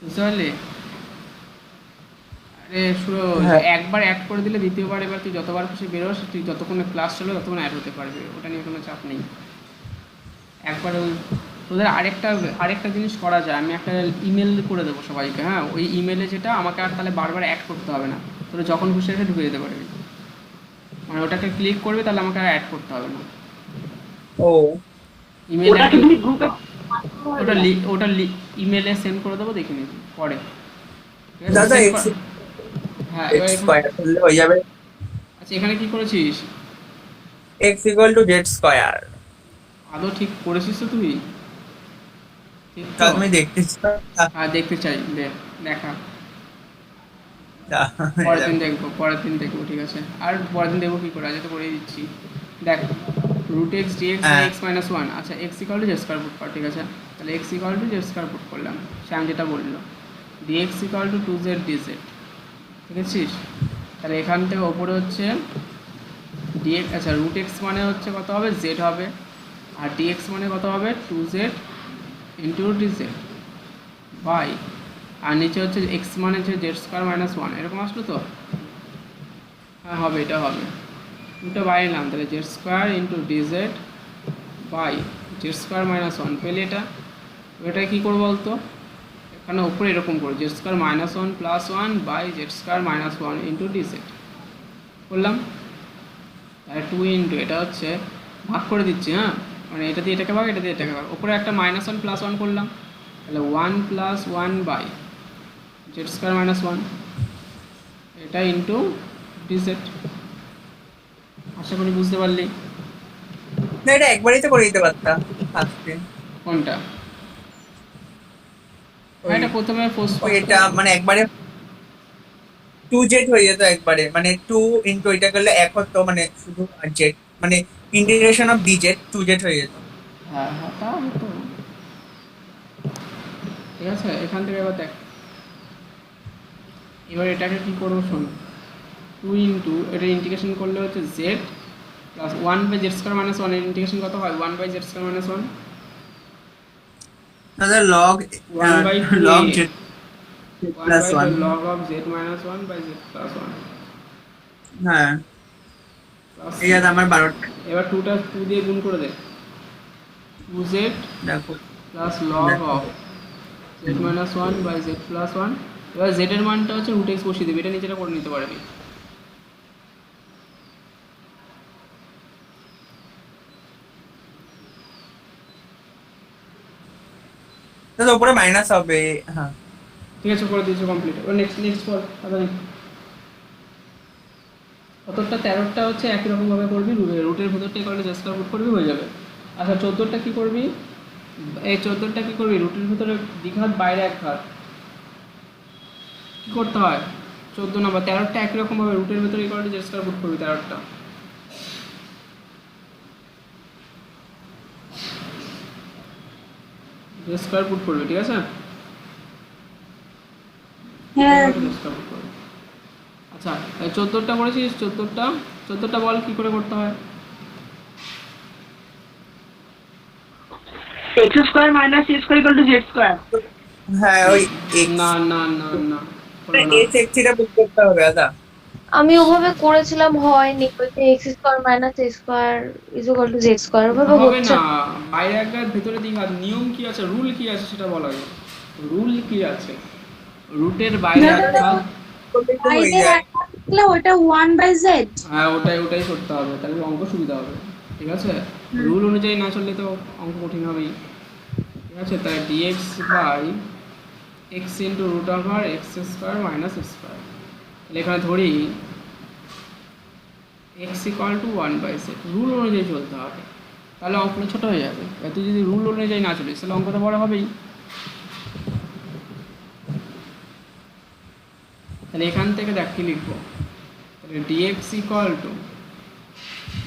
বুঝতে পারলি? আরে সুরজ, হ্যাঁ। একবার অ্যাড করে দিলে দ্বিতীয়বার এবার তুই যতবার খুশি বেরোস, তুই যতক্ষণে ক্লাস চলে ততক্ষণ অ্যাড হতে পারবি, ওটা নিয়ে কোনো চাপ নেই। একবার ওই তোদের আরেকটা জিনিস করা যায়, আমি একটা ইমেল করে দেবো সবাইকে। হ্যাঁ, ওই ইমেলে যেটা আমাকে আর তাহলে বারবার অ্যাড করতে হবে না, তোরা যখন খুশি এসে ঢুকে যেতে পারবি, মানে ওটাকে ক্লিক করবে তাহলে আমাকে আর অ্যাড করতে হবে না। ও ইমেল ওটাকে তুমি গ্রুপে ওটা ইমেলে সেন্ড করে দেবো, দেখে নিবি পরে। ঠিক আছে, দাদা send এক্স কর- হ্যাঁ এবার স্কয়ার করলে হয়ে যাবে। আচ্ছা এখানে কি করেছিস, x equal to z square. আদৌ ঠিক করেছিস তো তুই? ঠিক তো? তা তুমি দেখতেছি। হ্যাঁ দেখতে চাই, দেখা পরের দিন দেখবো। ঠিক আছে, আর পরের দিন দেখবো কি করে, আজ তো করেই দিচ্ছি। দেখ, রুট এক্স ডিএক্স বাই হ্যাঁ। X minus one. আচ্ছা x equal to z square put কর। ঠিক আছে, তাহলে x equal to z square put করলাম, শ্যাম যেটা বললো, dx equal to two z dz. ঠিক আছে, তাহলে এখান থেকে ওপরে হচ্ছে ডিএক্স, আচ্ছা রুট এক্স মানে হচ্ছে কত হবে, জেড হবে, আর ডিএক্স মানে কত হবে, two z into dz by, আর নিচে হচ্ছে এক্স মানে হচ্ছে জেড স্কোয়ার মাইনাস ওয়ান, এরকম আসলো তো? হ্যাঁ হবে, এটা হবে। দুটো বাইরে নিলাম, তাহলে z square into dz by z square minus one পেলে এটা কী করবো বলতো, এখানে ওপরে এরকম করে z square minus one plus one by z square minus one into dz করলাম। তাহলে টু ইন্টু এটা হচ্ছে ভাগ করে দিচ্ছি। হ্যাঁ, মানে এটা দিয়ে এটাকে ভাগ, এটা দিয়ে এটাকে ভাগ, ওপরে একটা মাইনাস ওয়ান প্লাস ওয়ান করলাম, তাহলে one plus one by z square minus one, এটা ইন্টু ডিজেড। আশা করি বুঝতে পারলি। না এটা একবারই তো করে দিতে পারতাম আজকে। কোনটা? ওই- এটা প্রথমে ওই এটা মানে একবারে 2z হয়ে যেত একবারে, মানে 2 ইনটু এটা করলে এক হতো, মানে শুধু z মানে ইন্টিগ্রেশন অফ dz 2z হয়ে যেত। হ্যাঁ হ্যাঁ তা হতো। ঠিক আছে, এখান থেকে এবার দেখ, এবার এটাকে কী করবো শোন, টু ইন্টু এটা ইন্টিগ্রেশন করলে হচ্ছে z plus one by z square minus one, এর ইন্টিগ্রেশন কত হয়, one by z square minus one. দাদা log 1 by 2 log a z 1 plus by one. the log of z minus 1 by z plus 1 হ্যাঁ plus এই দাদা আমার 12টা এবার 2টা 2 দিয়ে গুণ করে দে 2z দেখো প্লাস log দেখো। of z minus 1 by z plus 1। এবার z এর মানটা হচ্ছে root x বসিয়ে দিবি, এটা নিচেটা করে নিতে পারবি। দাদা উপরে মাইনাস হবে। হ্যাঁ ঠিক আছে, করে দিয়েছো কমপ্লিট। এবার নেক্সট নেক্সট বল তাড়াতাড়ি। কতটা 13টা হচ্ছে একই রকম ভাবে করবি, রুটের ভেতরটা করলে জাস্ট পুট করবি হয়ে যাবে। আচ্ছা 14টা কি করবি? এই 14টা কি করবি, রুটের ভিতরে দ্বিঘাত বাইরে এক ঘাত। কি করতে হয় 14 নাম্বার 13টা একই রকম ভাবে রুটের ভিতরে করলে জাস্ট পুট করবি 13টা। স্কয়ার পুট করবি, ঠিক আছে? হ্যাঁ স্কয়ার পুট করবি। আচ্ছা 14টা করেছিস, 14টা বল কি করে করতে হয়? X square minus A square equal to z square. হ্যাঁ ওই না না না না হলো না। এক্স এক্সিটা বুক করতে হবে দাদা। আমি ওভাবে করেছিলাম, হয়নি। বলতে x square minus A square is equal to z square, ওভাবে হবে হচ্ছে না, বাইরে এক ঘাত ভেতরে দ্বিঘাত। নিয়ম কি আছে, রুল কি আছে সেটা বলা যায়। রুল কি আছে? রুটের বাইরে এক ঘাত। হয়ে বাইরে যায়। থাকলে ওটা 1/z। হ্যাঁ ওটাই করতে হবে, তাহলে অঙ্ক সুবিধা হবে। ঠিক আছে, রুল অনুযায়ী না চললে তো অঙ্ক কঠিন হবেই। ঠিক আছে, তাই dx by x into root over x square minus square. তাহলে এখানে ধরি x equal to 1/z, rule অনুযায়ী চলতে হবে, তাহলে অঙ্কটা ছোটো হয়ে যাবে। আর তুই যদি রুল অনুযায়ী না চলিস তাহলে অঙ্কটা বড় হবেই। তাহলে এখান থেকে দেখ কি লিখবো, তাহলে dx equal to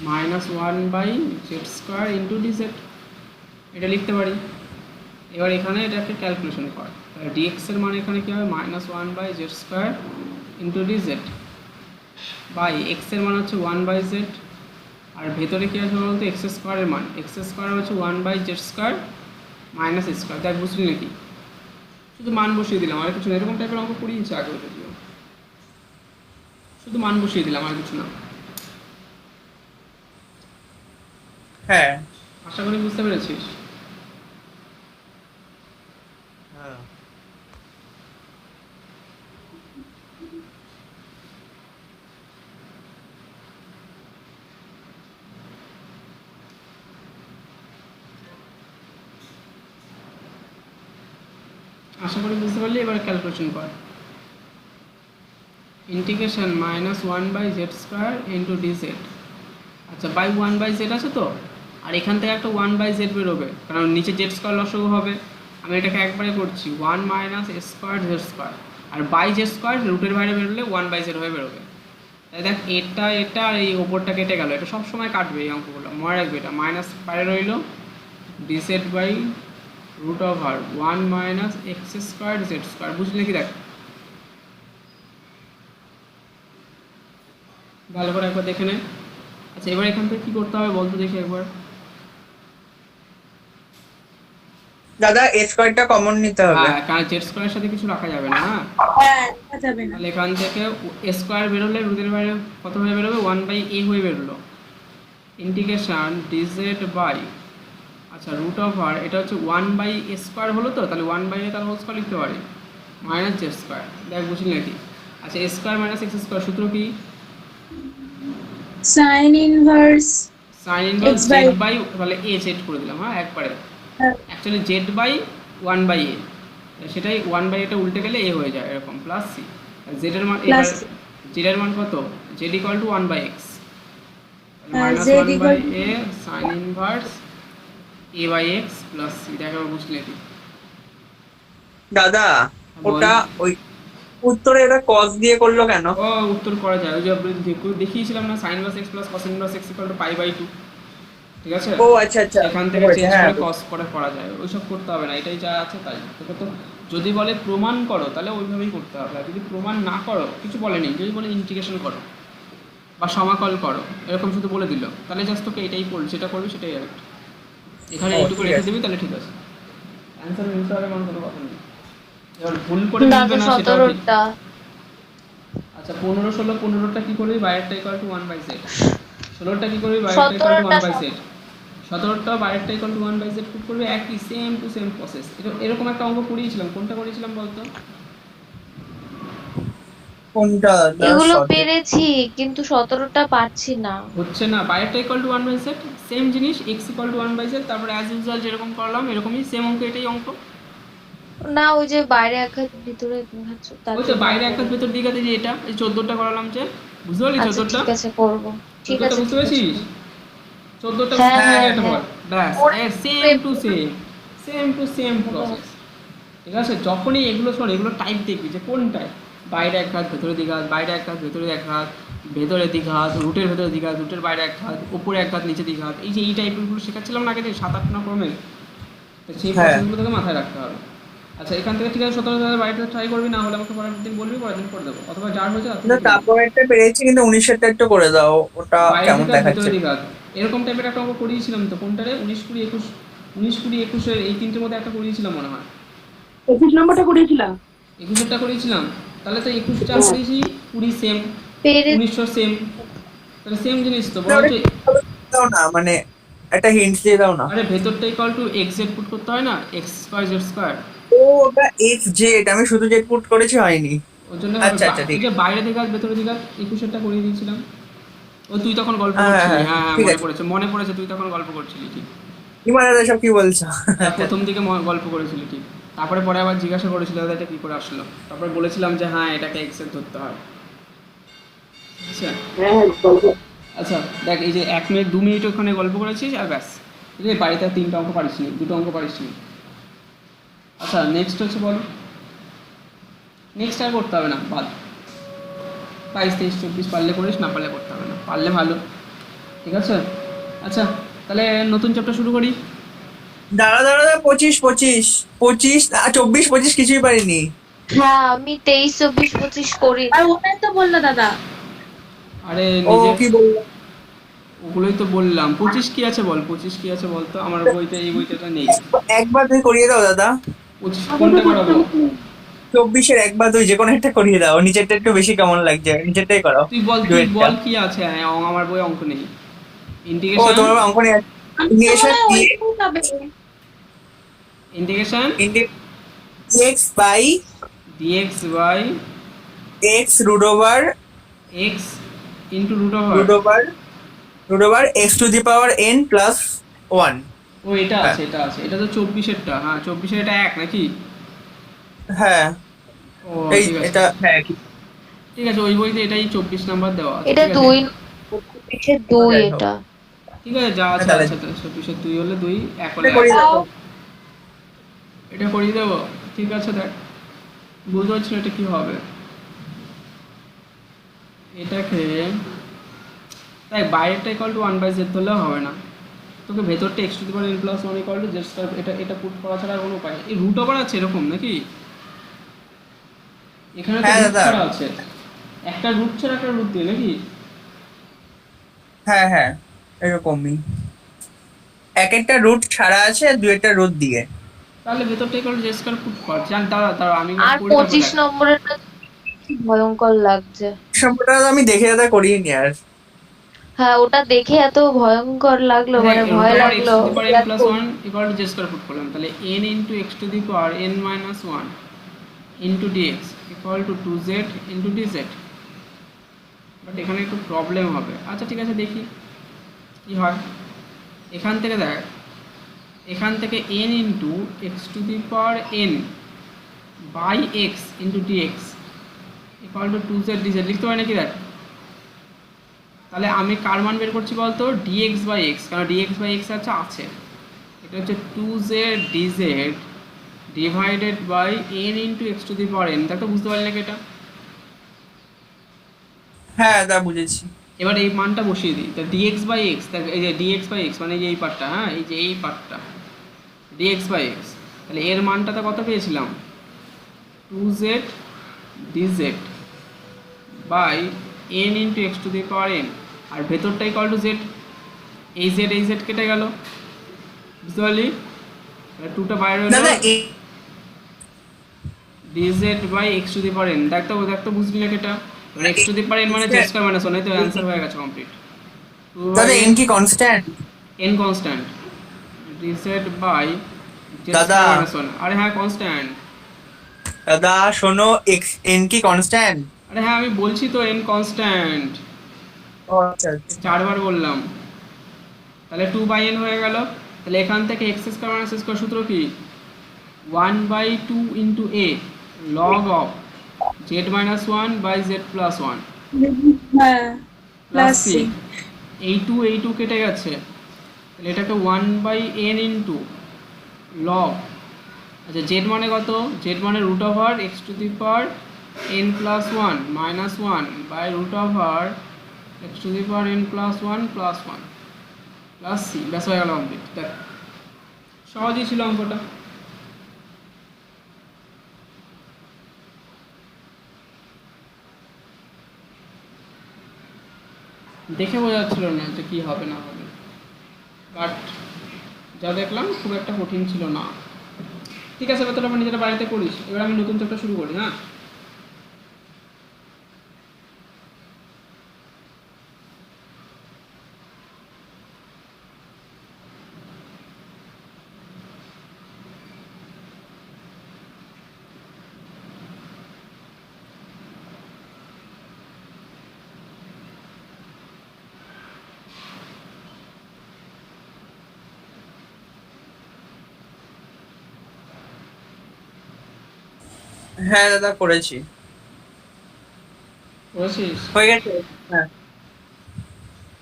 -1/z² into dz, এটা লিখতে পারি। এবার এখানে এটাকে ক্যালকুলেশন কর, তাহলে ডিএক্স এর মান এখানে কী হবে, -1/z² into dz by x এর মান হচ্ছে 1/z, আর ভেতরে কী আছে বলতো এক্স স্কোয়ারের মান, এক্স স্কোয়ার হচ্ছে 1/z² মাইনাস স্কোয়ার। দেখ বুঝলি নাকি, শুধু মান বসিয়ে দিলাম, আর কিছু না। এরকম টাইপের অঙ্ক করিয়েছে আগে, ওটা দিও শুধু মান বসিয়ে দিলাম, আর কিছু না। হ্যাঁ আশা করি বুঝতে পেরেছিস। আশা করি বুঝতে পারলি। এবার ক্যালকুলেশন কর, ইন্টিগ্রেশন -1/z² ইন্টু ডিজেড। আচ্ছা বাই 1/z আছে তো, আর এখান থেকে একটা 1/z বেরোবে, কারণ নিচে জেড স্কোয়ার লসাগু হবে। আমি এটাকে একবারে করছি 1 - a²z², আর বাই z² রুটের বাইরে বেরোলে 1/z হয়ে বেরোবে। তাই দেখ এটা আর এই ওপরটা কেটে গেল, এটা সবসময় কাটবে এই অঙ্কগুলো, মনে রাখবে। এটা মাইনাস বাইরে রইল, DZ by root over 1 - x² z²। বুঝলি কি? দেখ ভালো করে একবার দেখে নে। আচ্ছা এবার এখান থেকে কি করতে হবে বলতো দেখি একবার। দাদা এ স্কোয়ারটা কমন নিতে হবে। হ্যাঁ, কারণ জেড স্কোয়ারের সাথে কিছু রাখা যাবে না। হ্যাঁ, হ্যাঁ দেখা যাবে না। তাহলে এখান থেকে স্কোয়ার বেরোলে রুটের বাইরে কত হয়ে বেরোবে, 1/a হয়ে বেরোলো। ইন্টিগ্রেশন ডিজেড বাই, আচ্ছা রুট ওভার, এটা হচ্ছে 1/a² হলো তো, তাহলে 1/a তার হোল স্কোয়ার লিখতে পারি, মাইনাস z²। দেখ বুঝলি নাকি? আচ্ছা a² মাইনাস x² সূত্র কি? sin inverse sine inverse x by z by, তাহলে a z করে দিলাম। হ্যাঁ একবারে, অ্যাকচুয়ালি z বাই 1/a, সেটাই 1/a টা উল্টে গেলে a হয়ে যায় এরকম, প্লাস c। z এর মান, এবার Plus- z এর মান কত, z ইকুয়াল টু 1/x, হ্যাঁ, minus z equal 1/a sign inverse a/x plus c। দেখো বুঝলে কি? দাদা বল। ওটা ওই উত্তরে এটা কস দিয়ে করলো কেন? ও উত্তর করা যায়, ওই যে দেখিয়েছিলাম না, sine inverse x plus cos inverse x equal to π/2। ঠিক আছে, ও আচ্ছা আচ্ছা, এখান থেকে চেঞ্জ হ্যাঁ করে কস করে করা যায়, ওইসব করতে হবে না, এটাই যা আছে তাই। তোকে তো যদি বলে প্রমাণ করো তাহলে ওইভাবেই করতে হবে, আর যদি প্রমাণ না করো, কিছু বলেনি, যদি বলে ইন্টিগ্রেশন করো বা সমাকল করো এরকম শুধু বলে দিল, তাহলে জাস্ট তোকে এটাই করবি, যেটা করবি সেটাই আর। এখানে ও, এইটুকু ঠিক রেখে আছে। দিবি, তাহলে ঠিক আছে। অ্যান্সার মিলতে হবে কোনো কথা নেই। এবার ভুল করে না মিলবে তো না সেটাও ঠিক। 17টা। আচ্ছা 15 16 15টা কি করবি বাইরেরটা ইকুয়াল টু 1/z, 16টা কি করবি বাইরেরটা ইকুয়াল টু 1/z, 17টা বাইরেরটা ইকুয়াল টু 1/z পুট করবি, একই সেম টু সেম প্রসেস। এরকম একটা অঙ্ক করিয়েছিলাম, কোনটা করিয়েছিলাম বলতো? কোনটা এগুলো পেরেছি কিন্তু 17টা পারছি না। হচ্ছে না, বাইরেরটা ইকুয়াল টু 1/z, সেম জিনিস x ইকুয়াল টু 1/z, তারপরে অ্যাজ ইউজুয়াল যেরকম করলাম এরকমই সেম অঙ্ক, এটাই অঙ্ক। না ওই যে বাইরে এক হাত ভিতরে দুই হাত ওই তো বাইরে একটা ভেতর দিকে যে এটা এই 14টা করালাম, যে বুঝতে পারলি? আচ্ছা 14টা ঠিক আছে করব। ঠিক 14টা আছে বুঝতে ঠিক আছে। পেরেছিস? 14টা হ্যাঁ, বুঝতে হ্যাঁ, এটা বল, ব্যাস ওরে সেম টু সেম প্রসেস। ঠিক আছে, যখনই এগুলো শোন, এগুলো টাইপ দেখবি যে কোন টাইপ, বাইরে এক হাত ভেতরে দিক হাত, বাইরে এক হাত ভেতরে এক হাত, ভেতরে দিক হাত, রুটের ভেতরে দিক হাত, রুটের বাইরে এক হাত, উপরে এক হাত নিচে দিক হাত, এই যে এই টাইপেরগুলো শেখাচ্ছিলাম না আগে থেকে 7-8 ক্রমে, তো সেই হ্যাঁ। প্রসেসগুলো তোকে মাথায় রাখতে হবে। আচ্ছা এখান থেকে ঠিক আছে 17 বাড়িতে ট্রাই করবি, না হলে আমাকে পরের দিন বলবি, পরের দিন করে দেবো, অথবা যার হয়েছে তার থেকে করে দেবো। তারপরেরটা পেরেছি কিন্তু 19-এরটা একটু করে দাও, ওটা বাইরে কেমন দিক হাত, দেখাচ্ছে? ভেতরে দিক হাত, এরকম টাইপের একটা অঙ্ক করিয়েছিলাম তো, কোনটারে 19 20 21, 19 20 21 এই তিনটের মধ্যে একটা করিয়েছিলাম মনে হয়। 21 নম্বরটা করিয়েছিলাম। 21-এরটা করিয়েছিলাম, তাহলে তো 21টা করেছি, 20 সেম, পেরে 1900 সেম, তাহলে সেম জিনিস তো বড় হচ্ছে। দাও না, মানে একটা হিন্ট দিয়ে দাও না। আরে ভেতরটা ইকুয়াল টু xz পুট করতে হয় না, x স্কয়ার z স্কয়ার, ও ওটা এক্স জেড, আমি শুধু জেড পুট করেছি, হয়নি। ওর জন্য আচ্ছা, আচ্ছা, ঠিক এই যে বাইরে দিক হাত ভেতরে দিক হাত 21-এরটা করিয়ে দিয়েছিলাম। ও তুই তখন গল্প হ্যাঁ, করছিলি, হ্যাঁ, হ্যাঁ ঠিক মনে আছে। পড়েছে তুই তখন গল্প করছিলি, ঠিক। হিমালয় সব কি বলছো? প্রথম দিকে গল্প করেছিলি, ঠিক। তারপরে পরে আবার জিজ্ঞাসা করেছিল দাদা এটা কী করে আসলো, তারপরে বলেছিলাম যে হ্যাঁ এটাকে এক্সের ধরতে হয়। আচ্ছা হ্যাঁ গল্প। আচ্ছা দেখ, এই যে 1 মিনিট 2 মিনিট ওখানে গল্প করেছিস আর ব্যাস, এই যে বাড়িতে 3টা অঙ্ক পারিসনি, 2টো অঙ্ক পারিসনি। আচ্ছা নেক্সট হচ্ছে বল, নেক্সট আর করতে হবে না, বাদ। 22 23 24 পারলে করিস, না পারলে করতে হবে না, পারলে ভালো, ঠিক আছে। আচ্ছা তাহলে নতুন চ্যাপ্টার শুরু করি। দাঁড়া দাঁড়া দাঁড়া, 25 25 25 24 25 কিছুই পারিনি। হ্যাঁ আমি 23 24 25 করি। আর ওটাই তো বললো দাদা। আরে ও নিজে কি বললো? ওগুলোই তো বললাম। 25 কি আছে বল, 25 কি আছে বল তো, আমার বইতে এই বইটা নেই। একবার তুই করিয়ে দাও দাদা। 25 কোনটা করাবো? 24-এর একবার তুই যে কোনো একটা করিয়ে দাও, নিচেরটা একটু বেশি কেমন লাগছে, নিচেরটাই করো। তুই বল ডুয়েটটা। কি আছে, হ্যাঁ, আমার বই অঙ্ক নেই। ও ইন্টিগ্রেশন, তোমার অঙ্ক নিয়ে আমি তো ইন্টিগ্রেশন মনে হয় ওইটাই হবে। Integration x by dx by x root over x into root root over, over x to the power n plus 1। ও এটা আছে, এটা তো 24-এরটা, হ্যাঁ 24-এর এটা 1 নাকি? হ্যাঁ ও এই ঠিক আছে, এটা, হ্যাঁ ঠিক আছে, ওই বইতে এটাই 24 নাম্বার দেওয়া আছে, এটা ঠিক আছে? 2 পিছে 2 এটা। ঠিক আছে যা আছে তাহলে- আছে, 24-এর 2 হলে 2, 1 হলে এটা করিয়ে 1, দাও। এটা করিয়ে দেবো, ঠিক আছে। দেখ বুঝতে পারছি না এটা কি হবে, এটাকে তাই বাইরেরটা ইকুয়াল টু 1/z ধরলেও হবে না, তোকে ভেতরটা x to the power n plus 1 equal to z square, এটা পুট করা ছাড়া আর কোনো উপায় নেই। এই রুট ওভার আছে এরকম নাকি? এখানে তো হ্যাঁ, রুট দাদা। ছাড়া আছে, একটা রুট ছাড়া একটা রুট দিয়ে নাকি? হ্যাঁ হ্যাঁ এরকমই, এক একটা রুট ছাড়া আছে আর 2-একটা রুট দিয়ে। তাহলে ভেতরটা equal to z square put কর, জান দাঁড়া আমি আর করি তারপর 25 দেখ। নম্বরেরটা কি ভয়ঙ্কর লাগছে। সম্পূর্ণটা আমি দেখে দাদা করিয়ে নি আর। হ্যাঁ ওটা দেখে এত ভয়ঙ্কর লাগলো, মানে ভয় লাগলো। x to the power n plus 1 equal to z square put করলাম, তাহলে n into x to the power n minus 1 into dx equal to 2z into dz। But এখানে একটু প্রবলেম হবে। আচ্ছা ঠিক আছে দেখি কি হয়। এখান থেকে দেখ, এখান থেকে n into x to the power n by x into dx equal to 2z dz লিখতে পারি নাকি? দেখ তাহলে আমি কার মান বের করছি বলতো, dx বাই x, কারণ dx বাই x আছে, এটা হচ্ছে 2z dz divided by n into x to the power n। দেখ তো বুঝতে পারলি নাকি এটা? হ্যাঁ দাদা বুঝেছি। এবার এই মানটা বসিয়ে দিই, তা dx বাই x, দেখ এই যে dx বাই x মানে এই পার্টটা, হ্যাঁ এই যে এই পার্টটা dx বাই x, তাহলে এর মানটাতে কত পেয়েছিলাম, 2z dz by n into x to the power n, আর ভেতরটা ইকুয়াল টু z, এই z কেটে গেল, বুঝতে পারলি? তাহলে 2টা বাইরে হলো দাদা dz by x to the power n। দেখ তো বুঝলি না এটা? মানে x to the power n মানে z স্কয়ার মাইনাস 1, এই তো অ্যানসার হয়ে গেছে কমপ্লিট। দাদা n কি constant? n constant, dz by z দাদা। Square minus 1। আরে হ্যাঁ কনস্ট্যান্ট। দাদা শোনো, n কি কনস্ট্যান্ট? আরে হ্যাঁ আমি বলছি তো n কনস্ট্যান্ট, ও আচ্ছা 4বার বললাম। তাহলে 2 বাই n হয়ে গেল। তাহলে এখান থেকে x স্কয়ার মাইনাস স্কয়ার সূত্র কি? 1/2 into a log of z minus 1 by z plus 1 হ্যাঁ প্লাস প্লাস c। এই 2 কেটে গেছে, তাহলে এটাকে 1/n ইনটু log, আচ্ছা z মানে কত? z মানে root over x to the power n plus 1 minus 1 by root over x to the power n plus 1 plus 1 plus c। ব্যাস হয়ে গেল কমপ্লিট। দেখ সহজই ছিল অঙ্কটা। দেখে বোঝা যাচ্ছিল না যে কি হবে না হবে, বাট যা দেখলাম খুব একটা কঠিন ছিল না। ঠিক আছে, এবার তোরা আমার নিজেরা বাড়িতে করিস। এবার আমি নতুন চ্যাপ্টার শুরু করি। হ্যাঁ, হ্যাঁ দাদা করেছি, করেছিস? হয়ে গেছে। হ্যাঁ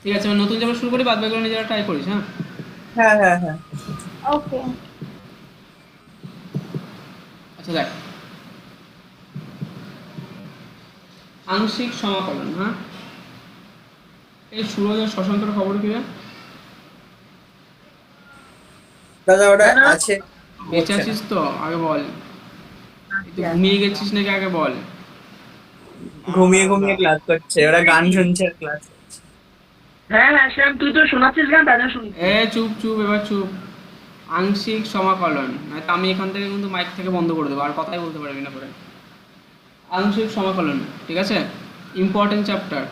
ঠিক আছে, এবার নতুন চ্যাপ্টার শুরু করি, বাদ বাকিগুলো নিজেরা ট্রাই করিস। হ্যাঁ, হ্যাঁ হ্যাঁ হ্যাঁ ওকে। আচ্ছা দেখ, আংশিক সমাকলন। হ্যাঁ, এই সুরজ আর শশাঙ্কের খবর কি রে? দাদা ওটা আছে। বেঁচে আছিস তো? আগে বল। তুই ঘুমিয়ে গেছিস নাকি আগে বল। ঘুমিয়ে ঘুমিয়ে ক্লাস করছে, ওরা গান শুনছে আর ক্লাস করছে। হ্যাঁ হ্যাঁ শ্যাম, তুই তো শোনাচ্ছিস গান, তাই জন্য শুনছি। চুপ চুপ, এবার চুপ। আংশিক সমাকলন, নয়তো আমি এখান থেকে কিন্তু মাইক থেকে বন্ধ করে দেবো, আর কথাই বলতে পারবি না পরে। আংশিক সমাকলন, ঠিক আছে, ইম্পর্টেন্ট চ্যাপ্টার।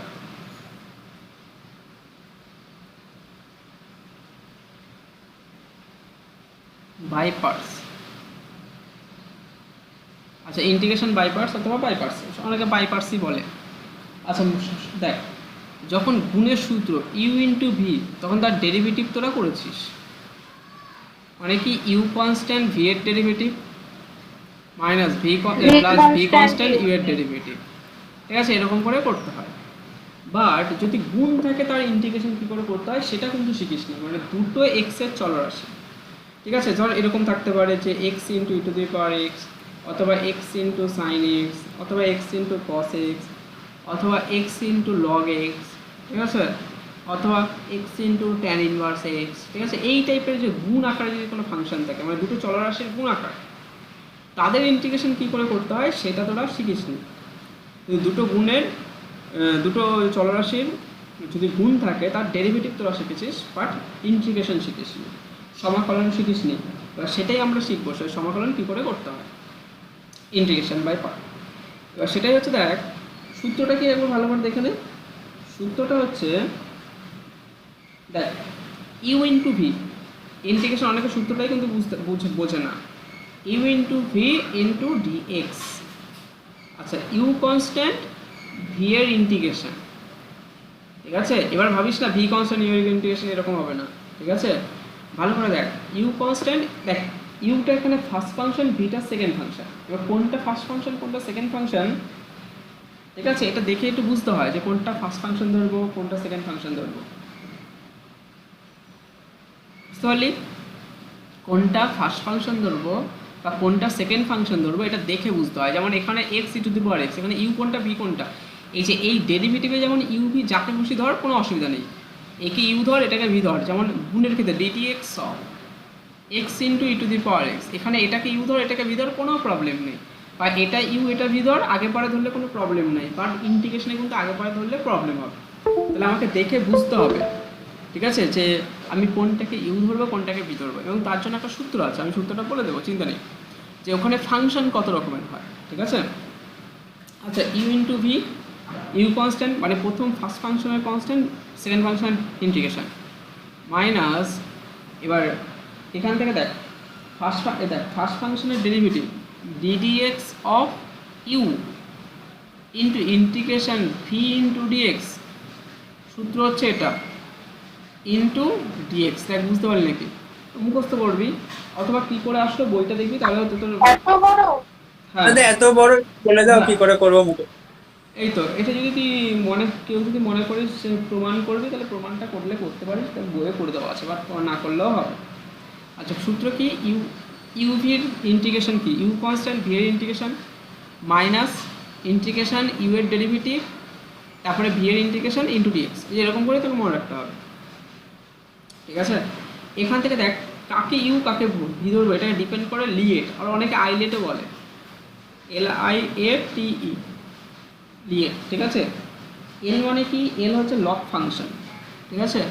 বাই পার্টস, আচ্ছা ইন্টিগ্রেশন বাই পার্টস অথবা বাই পার্টস, অনেকে বাই পার্টসই বলে। আচ্ছা দেখ, যখন গুণের সূত্র ইউ ইন্টু ভি, তখন তার ডেরিভেটিভ তোরা করেছিস, মানে কি ইউ কনস্ট্যান্ট ভি এর derivative minus v plus v constant u এর ডেরিভেটিভ। ঠিক আছে, এরকম করে করতে হয়। বাট যদি গুণ থাকে তার ইন্টিগ্রেশন কী করে করতে হয় সেটা কিন্তু শিখিস নি, মানে দুটো এক্সের চলরাশি। ঠিক আছে, ধর এরকম থাকতে পারে যে x into e to the power x, অথবা এক্স ইন্টু সাইন এক্স, অথবা এক্স ইন্টু কস এক্স, অথবা এক্স ইন্টু লগ এক্স, ঠিক আছে, অথবা x into tan inverse x. ঠিক আছে, এই টাইপের যে গুণ আকারে যদি কোনো ফাংশন থাকে, মানে দুটো চলরাশির গুণ আকার, তাদের ইন্টিগ্রেশন কী করে করতে হয় সেটা তোরা শিখিস নি। দুটো গুণের দুটো চলরাশির যদি গুণ থাকে তার ডেরিভেটিভ তোরা শিখেছিস, বাট ইন্টিগ্রেশন শিখিস নি, সমাকলন শিখিস নি। এবার সেটাই আমরা শিখবো, সেই সমাকলন কী করে করতে হয়, ইন্টিগ্রেশন বাই পার্ট। এবার সেটাই হচ্ছে, দেখ সূত্রটা কি একবার ভালো করে দেখে নে। সূত্রটা হচ্ছে, দেখ ইউ ইন্টু ভি, ইন্টিগ্রেশন অনেকে সূত্রটাই কিন্তু বোঝে না। U into v into d x. আচ্ছা, ইউ কনস্ট্যান্ট, ভি এর ইন্টিগ্রেশন। ঠিক আছে, এবার ভাবিস না ভি কনস্ট্যান্ট ইউ এর ইন্টিগ্রেশন এরকম হবে না। ঠিক আছে, ভালো করে দেখ, ইউ কনস্ট্যান্ট, দেখ ইউটা এখানে ফার্স্ট ফাংশন, ভিটা সেকেন্ড ফাংশন। এবার কোনটা ফার্স্ট ফাংশন কোনটা সেকেন্ড ফাংশন, ঠিক আছে, এটা দেখে একটু বুঝতে হয় যে কোনটা ফার্স্ট ফাংশন ধরবো কোনটা সেকেন্ড ফাংশন ধরবো। বুঝতে পারলি? কোনটা ফার্স্ট ফাংশন ধরবো বা কোনটা সেকেন্ড ফাংশন ধরবো এটা দেখে বুঝতে হয়। যেমন এখানে x e to the power x, এখানে ইউ কোনটা ভি কোনটা, এই যে এই ডেরিভেটিভে যেমন ইউ ভি যাকে খুশি ধর কোনো অসুবিধা নেই, একে ইউ ধর এটাকে ভি ধর। যেমন গুণের ক্ষেত্রে ডিটি x of x into e to the power x, এখানে এটাকে ইউ ধর এটাকে ভি ধর, কোনো প্রবলেম নেই। বা এটা ইউ এটা ভি ধর, আগে পরে ধরলে কোনো প্রবলেম নেই, বাট ইন্টিগ্রেশনে কিন্তু আগে পরে ধরলে প্রবলেম হবে। তাহলে আমাকে দেখে বুঝতে হবে, ঠিক আছে, যে আমি কোনটাকে ইউ ধরবো কোনটাকে ভি ধরবো, এবং তার জন্য একটা সূত্র আছে, আমি সূত্রটা বলে দেবো, চিন্তা নেই, যে ওখানে ফাংশন কত রকমের হয়, ঠিক আছে। আচ্ছা, u into v, u constant মানে প্রথম ফার্স্ট ফাংশনের কনস্ট্যান্ট, সেকেন্ড ফাংশনের ইন্টিগ্রেশন, মাইনাস, এবার এখান থেকে দেখ ফার্স্ট ফাংশনের derivative ddx of u into integration v into dx, সূত্র হচ্ছে এটা, ইন্টু ডিএক্স। দেখ বুঝতে পারলি নাকি, মুখস্থ করবি অথবা কী করে আসলো বইটা দেখবি, তাহলে হয়তো তোর, এত বড়? হ্যাঁ দাদা এত বড় বলে দাও কি করে করবো মুখে। এই তো, এটা যদি তুই কেউ যদি মনে করিস সে প্রমাণ করবি, তাহলে প্রমাণটা করলে করতে পারিস, তাহলে বইয়ে করে দেওয়া আছে, বাট না করলেও হবে। আচ্ছা, সূত্র কি, ইউভির ইন্টিগ্রেশন কি, ইউ কনস্ট্যান্ট, ভি এর ইন্টিগ্রেশন মাইনাস ইন্টিগ্রেশন ইউ এর ডেরিভেটিভ, তারপরে ভি এর ইন্টিগ্রেশন ইন্টু ডিএক্স, এরকম করে তোকে মনে রাখতে হবে, ঠিক আছে। এখান থেকে দেখ কাকে ইউ কাকে ভি ধরবো, এটাকে ডিপেন্ড করে লিয়েট, আর অনেকে আইলেটও বলে, LIATE, লিয়েট, ঠিক আছে। এল মানে কি, এল হচ্ছে লগ ফাংশন, ঠিক আছে,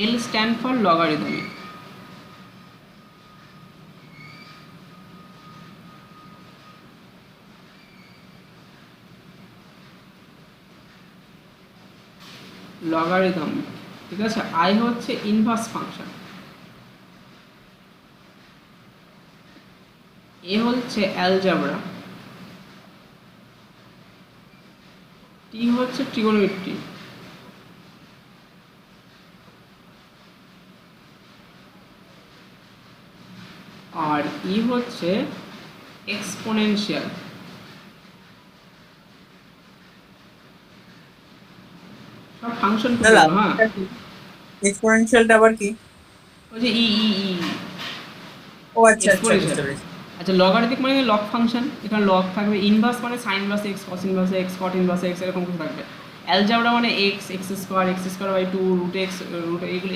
এল স্ট্যান্ড ফর লগারিদমিক। লগারিদম, ঠিক আছে। আই হচ্ছে ইনভার্স ফাংশন, এ হচ্ছে অ্যালজেব্রা, টি হচ্ছে ট্রিগোনোমেট্রি, আর ই হচ্ছে এক্সপোনেনশিয়াল। সব ফাংশন, দাদা হ্যাঁ, এক্সপোনেনশিয়ালটা আবার কি? ওই যে ই ই ই ও আচ্ছা আচ্ছা বুঝতে পেরেছি। আচ্ছা, লগারিদমিক মানে লগ ফাংশন, এখানে লগ থাকবে, ইনভার্স মানে sine inverse x, cos inverse x, cot inverse x, এরকম কিছু থাকবে। অ্যালজেব্রা মানে x, x square by two, root x, root এইগুলো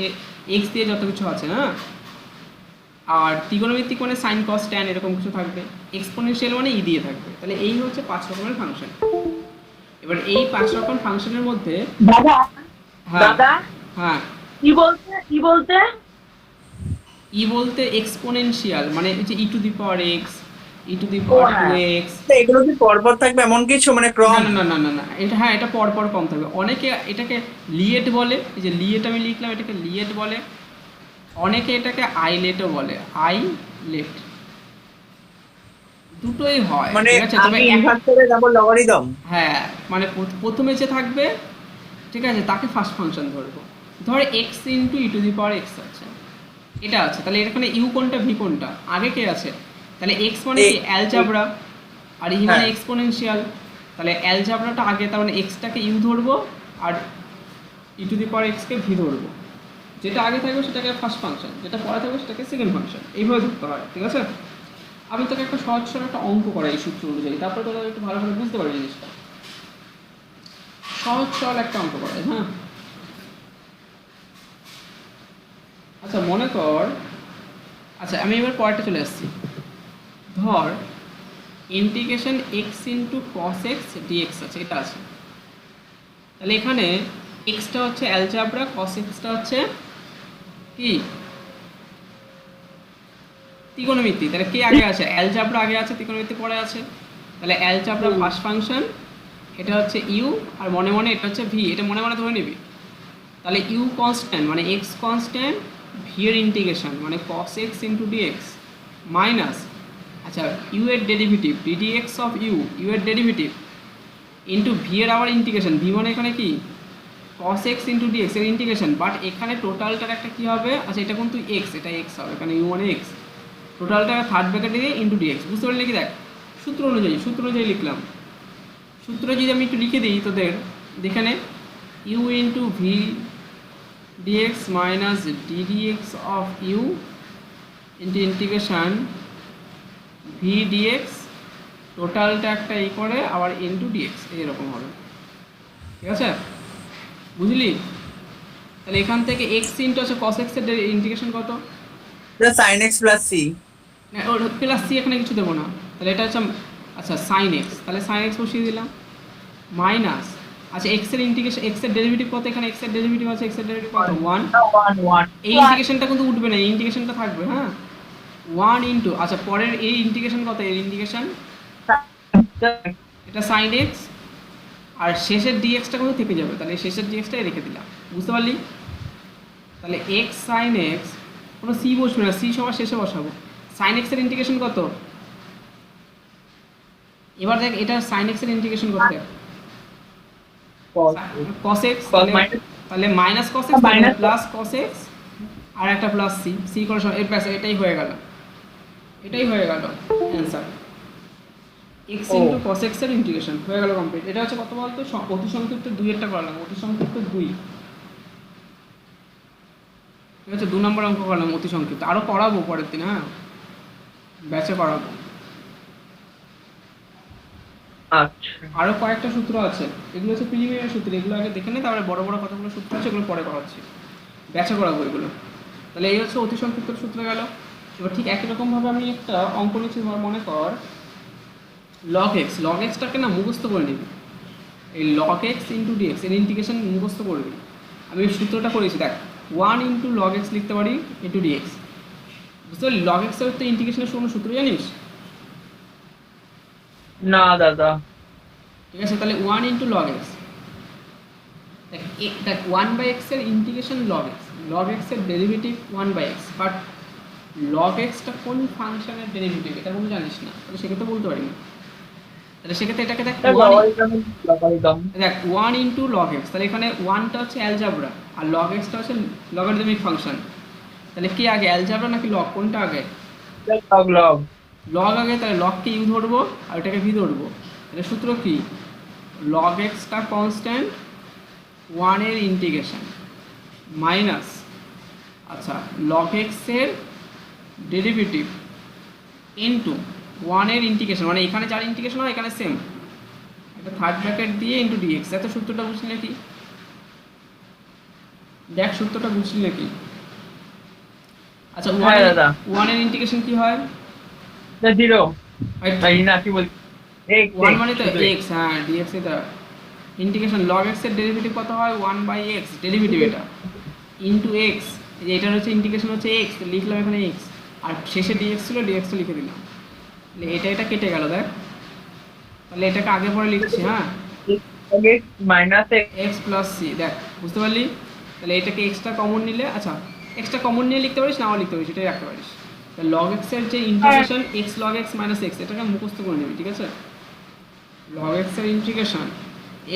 এক্স দিয়ে যত কিছু আছে, হ্যাঁ। আর ত্রিগোণমিতিক মানে সাইন কস ট্যান, এরকম কিছু থাকবে। এক্সপোনেনশিয়াল মানে ই দিয়ে থাকবে। তাহলে এই হচ্ছে 5 রকমের ফাংশন। এবার এই 5 রকম ফাংশনের মধ্যে, দাদা হ্যাঁ দাদা হ্যাঁ, কি বলতে ই বলতে এক্সপোনেনশিয়াল মানে হচ্ছে e to the power x, e to the power two x. এগুলো কি পরপর থাকবে এমন কিছু মানে ক্রম? না না না না না, এটা হ্যাঁ, এটা পরপর কম থাকবে। অনেকে এটাকে লিয়েট বলে, এই যে লিয়েট আমি লিখলাম, এটাকে লিয়েট বলে। অনেকে এটাকে আইলেটও বলে, আইলেট, দুটোই হয়, মানে ঠিক আছে। তবে আমি ইনভার্স করে তারপর লগারিদম। হ্যাঁ, মানে প্রথমে যে থাকবে, ঠিক আছে, তাকে ফার্স্ট ফাংশন ধরবো। ধর x into e to the power x আছে, এটা আছে, তাহলে এখানে ইউ কোনটা ভি কোনটা, আগে কে আছে? তাহলে এক্স মানে কি, অ্যালজেব্রা, আর ই মানে এক্সপোনেনশিয়াল। তাহলে অ্যালজেব্রাটা আগে, তার মানে এক্সটাকে ইউ ধরবো আর ই টু দি পাওয়ার এক্সকে ভি ধরবো। যেটা আগে থাকবে সেটাকে ফার্স্ট ফাংশন, যেটা পরে থাকবে সেটাকে সেকেন্ড ফাংশন, এইভাবে ধরতে হয়, ঠিক আছে। আমি তোকে একটা সহজ সরল একটা অঙ্ক করাই এই সূত্র অনুযায়ী, তারপরে তোরা একটু ভালো করে বুঝতে পারবি জিনিসটা। সহজ সরল একটা অঙ্ক করাই, হ্যাঁ। আচ্ছা মনে কর, আচ্ছা আমি এবার পরেরটা চলে আসছি। ধর integration x into cos x dx আছে, এটা আছে। তাহলে এখানে এক্সটা হচ্ছে অ্যালজেব্রা, কস এক্সটা হচ্ছে কি, ত্রিকোণমিতি। তাহলে কে আগে আছে? অ্যালজেব্রা আগে আছে, ত্রিকোণমিতি পরে আছে। তাহলে অ্যালজেব্রা ফার্স্ট ফাংশন, এটা হচ্ছে ইউ, আর মনে মনে এটা হচ্ছে ভি, এটা মনে মনে ধরে নিবি। তাহলে ইউ কনস্ট্যান্ট মানে এক্স কনস্ট্যান্ট, ভি এর ইন্টিগ্রেশন মানে cos x into dx minus, আচ্ছা ইউ এর derivative ddx of u, u এর ডেরিভেটিভ ইন্টু ভি এর আবার ইন্টিগ্রেশন, ভি মানে এখানে কি cos x ইন্টু ডিএক্স এর ইন্টিগ্রেশন, বাট এখানে টোটালটার একটা কি হবে, আচ্ছা এটা কিন্তু এক্স, এটা এক্স হবে, এখানে ইউ মানে এক্স, টোটালটা থার্ড ব্র্যাকেটে দিয়ে ইন্টু ডিএক্স। বুঝতে পারলি কি? দেখ সূত্র অনুযায়ী লিখলাম। সূত্র যদি আমি একটু লিখে দিই তোদের, এখানে u into v dx minus ddx of u into integration v dx, টোটালটা একটা এই করে আবার ইন্টু ডিএক্স, এইরকম হবে, ঠিক আছে, বুঝলি? তাহলে এখান থেকে এক্স ইন্টু আছে কস এক্স এর ইন্টিগ্রেশন কত, sin x প্লাস c। না ওর প্লাস সি, এখানে কিছু দেবো না। তাহলে এটা হচ্ছে, আচ্ছা সাইন এক্স, তাহলে সাইন এক্স বসিয়ে দিলাম, মাইনাস আচ্ছা x এর ইন্টিগ্রেশন, x এর ডেরিভেটিভ কত, এখানে x এর ডেরিভেটিভ আছে, x এর ডেরিভেটিভ কত 1। 1 এই ইন্টিগ্রেশনটা কিন্তু উঠবে না, এই ইন্টিগ্রেশনটা থাকবে, হ্যাঁ 1 ইনটু, আচ্ছা পরের এই ইন্টিগ্রেশন কত, এর ইন্টিগ্রেশন এটা sin x, আর শেষের dx টা কিন্তু থেকে যাবে, তাহলে এই শেষের dx টাই রেখে দিলাম, বুঝতে পারলি? তাহলে x sin x, কোনো c বসবে না, c সবার শেষে বসাবো। sin x এর ইন্টিগ্রেশন কত, এবার দেখ এটা sin x এর ইন্টিগ্রেশন কত, cos x, তাহলে minus cos x plus cos x আর একটা প্লাস c, c করে এর প্লাস, এটাই হয়ে গেল answer. x into cos x এর ইন্টিগ্রেশন হয়ে গেল কমপ্লিট। এটা হচ্ছে কত বলতো, অতি সংক্ষিপ্ত 2 এরটা করলাম, অতি সংক্ষিপ্ত 2, ঠিক আছে 2 নম্বর অঙ্ক করলাম অতি সংক্ষিপ্ত, আরো করাবো পরের দিন, হ্যাঁ ব্যাচে করাবো। আচ্ছা আরো কয়েকটা সূত্র আছে, এগুলো হচ্ছে প্রিলিমিনারি সূত্র, এগুলো আগে দেখে নে, তারপরে বড় বড় কতগুলো সূত্র আছে এগুলো পরে করাচ্ছি, ব্যাচে করাবো এগুলো। তাহলে এই হচ্ছে অতি সংক্ষিপ্ত সূত্র গেল। এবার ঠিক একই রকম ভাবে আমি একটা অঙ্ক নিচ্ছি, মনে কর log x, log x টাকে না মুখস্থ করে নিবি, এই log x ইন্টু ডিএক্স এর ইন্টিগ্রেশন মুখস্থ করবি। আমি এই সূত্রটা করেছি দেখ, 1 ইন্টু log x লিখতে পারি ইন্টু ডিএক্স, বুঝতে পারলি? log x এর তো ইন্টিগ্রেশনের কোনো সূত্র জানিস? না দাদা, ঠিক আছে, তাহলে 1 ইন্টু log x, দেখ 1 বাই x এর ইন্টিগ্রেশন log x এর derivative 1 by x, but log x টা কোন ফাংশনের ডেরিভেটিভ এটা কোনো জানিস না, তাহলে সেক্ষেত্রে বলতে পারি না। তাহলে সেক্ষেত্রে এটাকে দেখ 1 ইন্টু log x, তাহলে এখানে 1টা হচ্ছে অ্যালজাবরা আর log x টা হচ্ছে লগারিদমিক ফাংশন, তাহলে কি আগে অ্যালজাবরা নাকি লগ, কোনটা আগে? লগ আগে, তাহলে লগকে ইউ ধরবো আর এটাকে ভি ধরবো। তাহলে সূত্র কি, log x টা কনস্ট্যান্ট 1 এর ইন্টিগ্রেশন মাইনাস, আচ্ছা log x এর ডেরিভেটিভ ইনটু 1 এর ইন্টিগ্রেশন, মানে এখানে যার ইন্টিগ্রেশন হয় এখানে সেম, এটা থার্ড ব্র্যাকেট দিয়ে ইনটু ডিএক্স। এত সূত্রটা বুঝলি নাকি? দেখ সূত্রটা বুঝলি নাকি? আচ্ছা 1 এর ইন্টিগ্রেশন কি হয়? 0 Right? তাই না, কি বলছি 1 মানে তো x, হ্যাঁ dx এটা ইন্টিগ্রেশন log x এর ডেরিভেটিভ কত হয় 1 বাই x, ডেরিভেটিভ এটা ইনটু x, এই যে এটার হচ্ছে ইন্টিগ্রেশন হচ্ছে x, লিখলাম এখানে x, আর শেষে dx ছিল, dx টা লিখে দিলাম, তাহলে এটা কেটে গেল দেখ, তাহলে এটাকে আগে পরে লিখছি, হ্যাঁ মাইনাস x প্লাস c, দেখ বুঝতে পারলি? তাহলে এটাকে x টা কমন নিলে, আচ্ছা x টা কমন নিয়ে লিখতে পারিস, নাও লিখতে পারিস, এটাই রাখতে পারিস। তাহলে log x এর যে integration x log x minus x, এটাকে মুখস্থ করে নিবি, ঠিক আছে? log x এর integration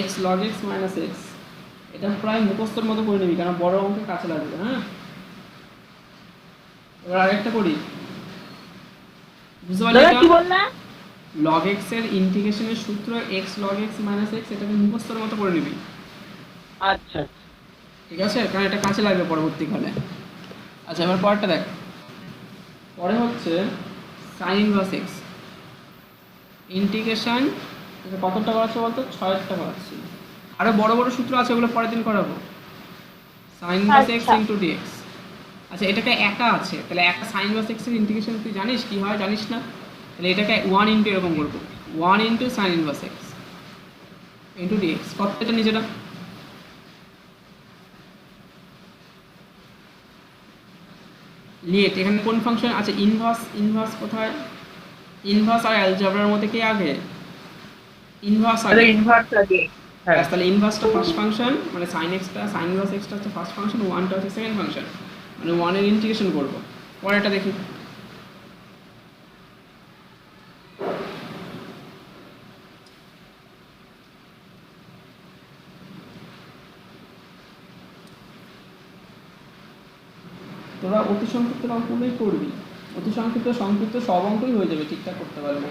x log x minus x, এটা প্রায় মুখস্থর মতো করে নিবি, কারণ বড় অঙ্কের কাছে লাগবে, হ্যাঁ। এবার আরেকটা করি, বুঝতে পারলি? কি বললা? log x এর ইন্টিগ্রেশনের সূত্র x log x minus x, এটাকে মুখস্থর মতো করে নিবি, আচ্ছা ঠিক আছে, কারণ এটা কাছে লাগবে পরবর্তীকালে। আচ্ছা এবার পরেরটা দেখ, পরে হচ্ছে sin ইনভার্স x ইন্টিগ্রেশন, এটা কতটা করাচ্ছে বলতো, 6টা করাচ্ছি, আরো বড় বড় সূত্র আছে ওগুলো পরের দিন করাবো। sin inverse x into dx, আচ্ছা এটাকে একা আছে, তাহলে একা sin ইনভার্স x এর ইন্টিগ্রেশন তুই জানিস কি হয়, জানিস না? তাহলে এটাকে 1 ইনটু এরকম করবো, 1 into sin inverse x into dx, কতটা নিজেটা লিয়েট, এখানে কোন ফাংশন আছে, ইনভার্স কোথায়, ইনভার্স আর অ্যালজেব্রার মধ্যে কি আগে, ইনভার্স আগে, ইনভার্স আগে, হ্যাঁ তাহলে ইনভার্সটা ফার্স্ট ফাংশন, মানে sin x টা, sin ইনভার্স x টা হচ্ছে ফার্স্ট ফাংশন, 1টা হচ্ছে সেকেন্ড ফাংশন, মানে 1 এর ইন্টিগ্রেশন করব। পরেরটা দেখি, তোরা অতি সংক্ষিপ্ত অঙ্কগুলোই করবি, অতি সংক্ষিপ্ত সব অঙ্কই হয়ে যাবে ঠিকঠাক করতে পারলে।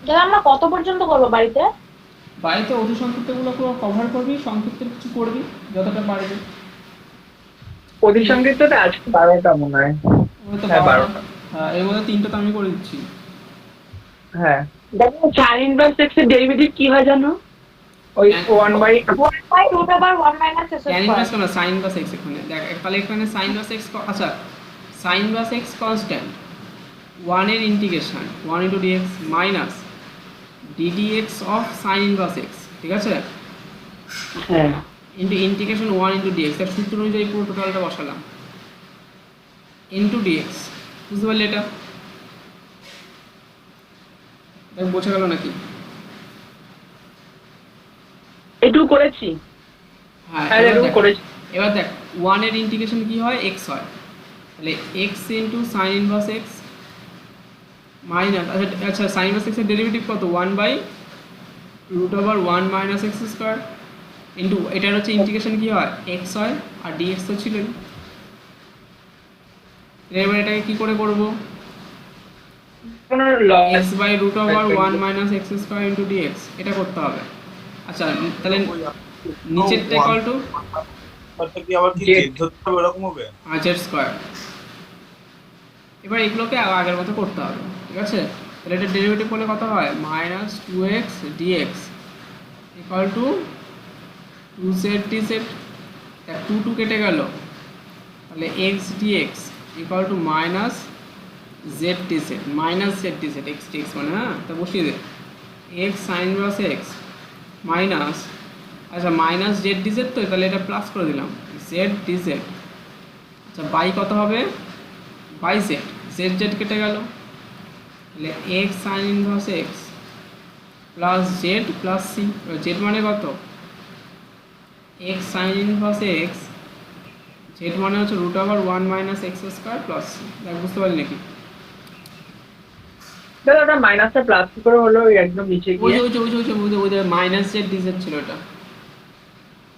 তাহলে আমরা কত পর্যন্ত করবো বাড়িতে? বাড়িতে অতি সংক্ষিপ্তগুলো পুরো কভার করবি, সংক্ষিপ্ত কিছু করবি যতটা পারবি। অতি সংক্ষিপ্তটা আজকে 12টা মনে হয়, হ্যাঁ 12টা, হ্যাঁ এর মধ্যে 3টা তো আমি করে দিচ্ছি। হ্যাঁ দেখো sin ইনভার্স x এর ডেরিভেটিভ কি হয় জানো, ওই 1 by 1/√1 minus s tan square. Inverse কেন, sin ইনভার্স x এখানে দেখ, তাহলে এখানে sin ইনভার্স x, আচ্ছা sin inverse x constant, one এর integration one into dx minus ddx of sine inverse x, ঠিক আছে, হ্যাঁ into integration one into dx, তার সূত্র অনুযায়ী পুরো টোটালটা বসালাম ইন্টু ডিএক্স। বুঝতে পারলি এটা? দেখ বোঝা গেল নাকি? এটুকু করেছি, হ্যাঁ হ্যাঁ এবার এটুকু দেখ, করেছি। এবার দেখ ওয়ান এর ইন্টিগ্রেশন কি হয়, এক্স হয়, তাহলে x into sine inverse x minus, আচ্ছা সাইন ইনভার্স এক্সের ডেরিভেটিভ কত, one by root over one minus x square into এটার হচ্ছে ইন্টিগ্রেশন কি হয়, এক্স হয় আর ডিএক্স তো ছিলই। এবার এটাকে কি করে করবো, কোনো x by root over one minus x square into dx, এটা করতে হবে। আচ্ছা তাহলে নিচেরটা ইকুয়াল টু তারপর কি আবার কি যে- জেড ধরতে হবে এরকম হবে? Z square. এবার এগুলোকে আগের মতো করতে হবে, ঠিক আছে। তাহলে এটা ডেরিভেটিভ করলে কত হয়, minus two x dx equal to two z d z, two two কেটে গেল, তাহলে x dx equal to minus z d z, minus z d z x dx মানে, হ্যাঁ তা বসিয়ে দে, x sine inverse x minus, আচ্ছা minus z d z, তো তাহলে এটা প্লাস করে দিলাম জেড ডি জেড, আচ্ছা বাই কত হবে, বাই জেড, জেড জেড কেটে গেল, তাহলে x sine inverse x plus Z plus C, Z মানে কত, x sine inverse x, Z মানে হচ্ছে root over one minus x square plus C. দেখ বুঝতে পারলি নাকি? দাদা ওটা মাইনাসটা প্লাস কি করে হলো ওই একদম নিচে ওই গিয়ে? যে ওই যে ওই যে ওই যে ওই যে মাইনাস জেড ডি জেড ছিল, এটা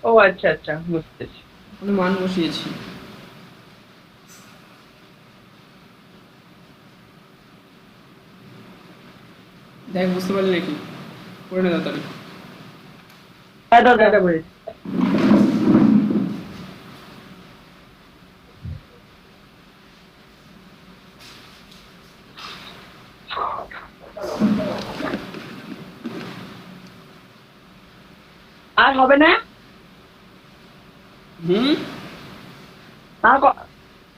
ও আচ্ছা আচ্ছা বুঝতেছি। ওখানে মান বসিয়েছি। দেখ বুঝতে পারলি নাকি? করে নে তাড়াতাড়ি। হ্যাঁ দাদা এটা বুঝেছি। আর হবে না? হুম আর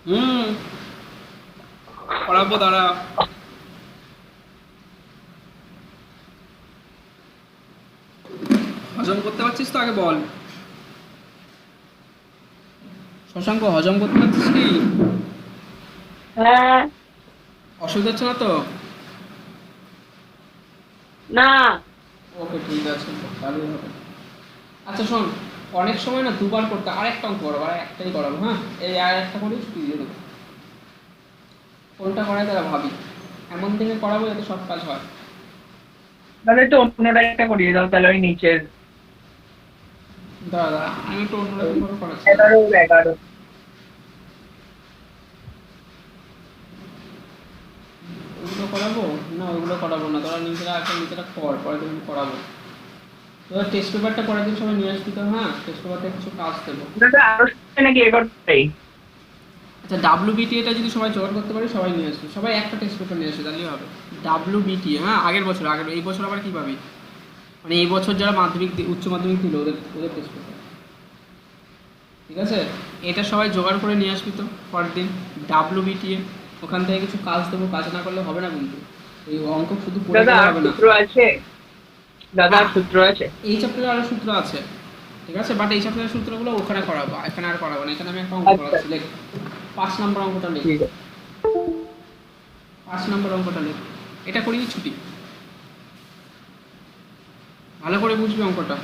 হুম করাবো, দাঁড়া। হজম করতে পারছিস তো আগে বল। শশাঙ্ক হজম করতে পারছিস কি? হ্যাঁ অসুবিধা হচ্ছে না তো? না ওকে ঠিক আছে, তাহলেই হবে। আচ্ছা শোন, অনেক সময় না দুবার করতে, আরেকটা অঙ্ক করাবো, আর একটাই করাবো, হ্যাঁ এই আর একটা করে ছুটি দিয়ে দেবো। কোনটা করায় তারা ভাবি, এমন দিনে করাবো যাতে সব কাজ হয়। তাহলে একটু অন্যটা একটা করিয়ে দাও, তাহলে ওই নিচের দাঁড়া দাঁড়া, আমি একটু অন্যরকম ভাবে করাচ্ছি। 11 ওগুলো করাবো না, ওগুলো করাবো না, তোরা নিজেরা একটা নিজেরা কর, পরে দিন করাবো। তোরা টেস্ট পেপারটা পরের দিন সবাই নিয়ে আসবি তো, হ্যাঁ টেস্ট পেপারটা কিছু কাজ দেবো। দাদা আরো নাকি এগারোটাই? আচ্ছা ডাব্লিউবিটি এটা যদি সবাই জোগাড় করতে পারে, সবাই নিয়ে আসবে, সবাই একটা টেস্ট পেপার নিয়ে আসবে, তাহলেই হবে। ডাব্লিউবিটি, হ্যাঁ আগের বছর, আগের এই বছর আবার কী পাবি, মানে এই বছর যারা মাধ্যমিক উচ্চ মাধ্যমিক দিল ওদের ওদের টেস্ট পেপার, ঠিক আছে। এটা সবাই জোগাড় করে নিয়ে আসবি তো পরের দিন। ডাব্লিউবিটি ওখান থেকে কিছু কাজ দেবো, কাজ না করলে হবে না কিন্তু, এই অঙ্ক শুধু পড়ে দাদা গেলে আর হবে না। সূত্র আছে? দাদা আর সূত্র আছে? এই চ্যাপ্টারে আরো সূত্র আছে, ঠিক আছে, বাট এই চ্যাপ্টারের সূত্রগুলো ওখানে করাবো, এখানে আর করাবো না। এখানে আমি একটা অঙ্ক আচ্ছা। করাচ্ছি, লেখ 5 নম্বর অঙ্কটা লেখ, ঠিক আছে 5 নম্বর অঙ্কটা লেখ, এটা করিয়ে ছুটি। ভালো করে বুঝবি অঙ্কটা।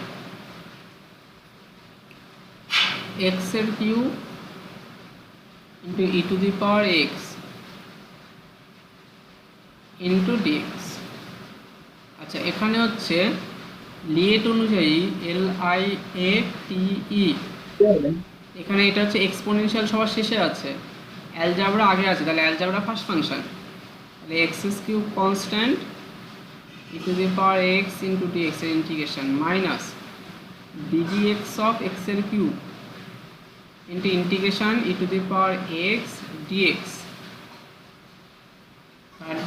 এক্স এর cube into e to the power x into dx. আচ্ছা এখানে হচ্ছে লিয়েট অনুযায়ী LIATE, এখানে এটা হচ্ছে এক্সপোনেনশিয়াল সবার শেষে আছে, অ্যালজাবরা আগে আছে, তাহলে অ্যালজাবরা ফার্স্ট ফাংশন, তাহলে x cube constant e to the power x into dx এর integration minus ddx of x এর cube into integration e to the power x dx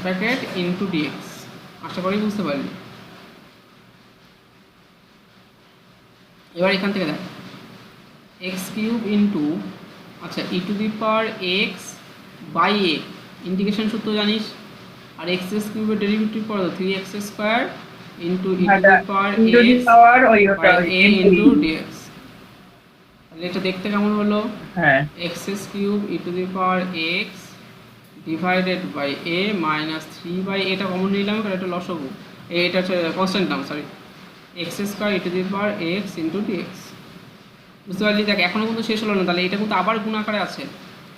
bracket into dx. আশা করি বুঝতে পারলি। এবার এখান থেকে দেখ এক্স কিউব ইন্টু, আচ্ছা e to the power x by a, integration সূত্র জানিস, আর এক্স কিউবের ডেরিভেটিভ কত 3x স্কয়ার ইনটু e হ্যাঁ, to the power into the x power ওই ওটা বাই a ইনটু dx। তাহলে এটা দেখতে কেমন হলো? হ্যাঁ x cube e to the power x divided by a minus 3 by এটা কমন নিলাম, কারণ এটা লসগু, এটা হচ্ছে constant term, sorry, x square e to the power x into dx। বুঝতে পারলি? দেখ এখনো কিন্তু শেষ হলো না, তাহলে এটা কিন্তু আবার গুণ আকারে আছে,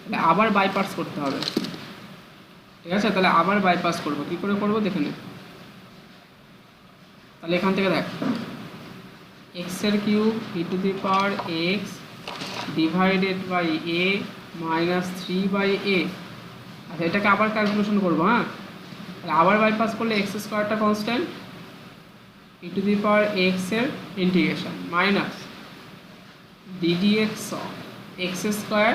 তাহলে আবার বাইপাস করতে হবে। ঠিক আছে, তাহলে আবার বাইপাস করব, কি করে করব দেখে নে। তাহলে এখান থেকে দেখ x এর cube e to the power x divided by a minus 3 by a। আচ্ছা, এটাকে আবার ক্যালকুলেশন করবো, হ্যাঁ, তাহলে আবার বাইপাস করলে x স্কোয়ারটা constant, e to the power x এর integration minus ddx of x square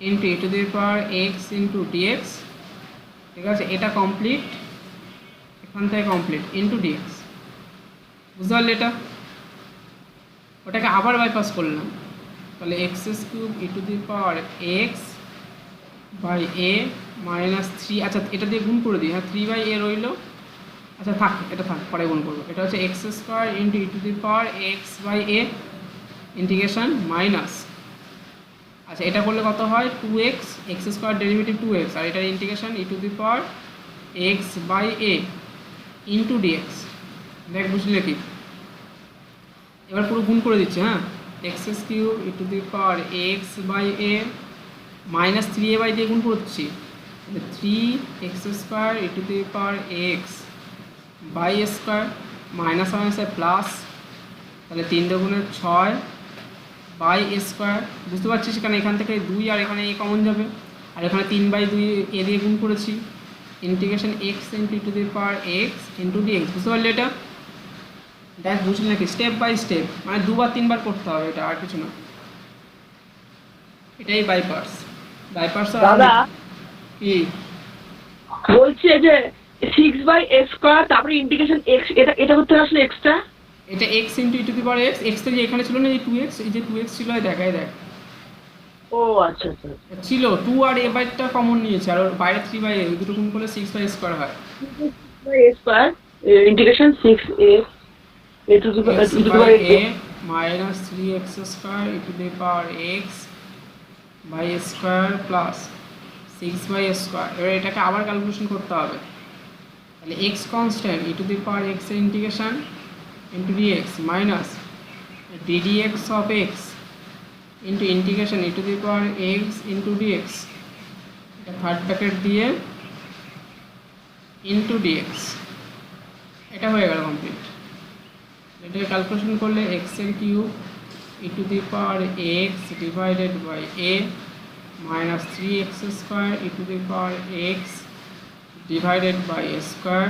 into e to the power x into dx। ঠিক আছে, এটা কমপ্লিট, এখান থেকে কমপ্লিট ইন্টু dx। বুঝতে পারলি? এটা ওটাকে আবার বাইপাস করলাম, তাহলে x cube e to the power x by a minus 3। আচ্ছা, এটা দিয়ে গুণ করে দিই, হ্যাঁ, 3 বাই এ রইল। আচ্ছা থাক, এটা থাক, পরে গুণ করবো। এটা হচ্ছে x square into e to the power x by a integration minus, আচ্ছা এটা করলে কত হয় 2x, x square derivative 2x, আর এটার integration e to the power x by a into dx. দেখ বুঝলি কি? এবার পুরো গুণ করে দিচ্ছি, হ্যাঁ, x cube e to the power x by a minus 3a by দিয়ে গুণ করছি, 3x square e to the power x by square minus মাইনাসে প্লাস, তাহলে 3 দুগুণে 6 বাই স্কোয়ার। বুঝতে পারছিস? এখান থেকে 2 আর এখানে এ কমন যাবে, আর এখানে 3/2 এ দিয়ে গুণ করেছি, integration x into e to the power x into dx. বুঝতে পারলি এটা? দেখ বুঝলি নাকি? স্টেপ বাই স্টেপ, মানে 2 বা 3 বার করতে হবে, এটা আর কিছু না, এটাই বাইপাস। বাইপাস দাদা কি বলছে যে 6/x স্কয়ার তারপরে ইন্টিগ্রেশন x, এটা এটা করতে আসলে এক্সট্রা। এটা x into e to the power x, x তো যে এখানে ছিল না, এই 2x, এই যে 2x ছিল, দেখাই দেখ ও আচ্ছা আচ্ছা ছিল 2 আর এ বাইটা কমন নিয়েছে, আর ওর বাইরে 3/a, এই দুটো গুণ করলে 6/a স্কয়ার হয়। a square integration 6a a to the x power by a minus 3x square e to the power x by a square plus 6 by a square। এবার এটাকে আবার ক্যালকুলেশন করতে হবে, তাহলে x constant e to the power x এর integration into dx minus ddx of x into integration e to the power x into dx, এটা third bracket দিয়ে into dx। এটা হয়ে গেল কমপ্লিট। এটা ক্যালকুলেশন করলে x এর cube e to the power x divided by a minus 3x square e to the power x divided by a square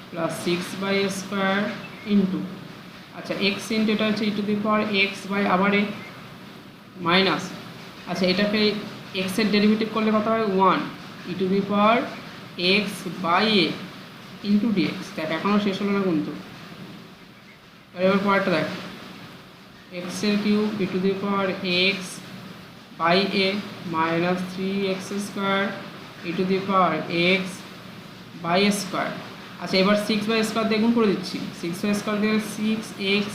plus 6 by a square into, আচ্ছা x into এটা হচ্ছে e to the power x by আবার a minus, আচ্ছা এটাকে x এর derivative করলে কত হয় 1 e to the power x by a into dx। দেখ এখনও শেষ হলো না কিন্তু। এবার পরেরটা দেখ, এক্স এর cube e to the power x by a minus 3x square e to the power x by square. আচ্ছা এবার 6 বাই স্কোয়ার দিয়ে গুণ করে দিচ্ছি, 6 বাই স্কোয়ার দিয়ে 6x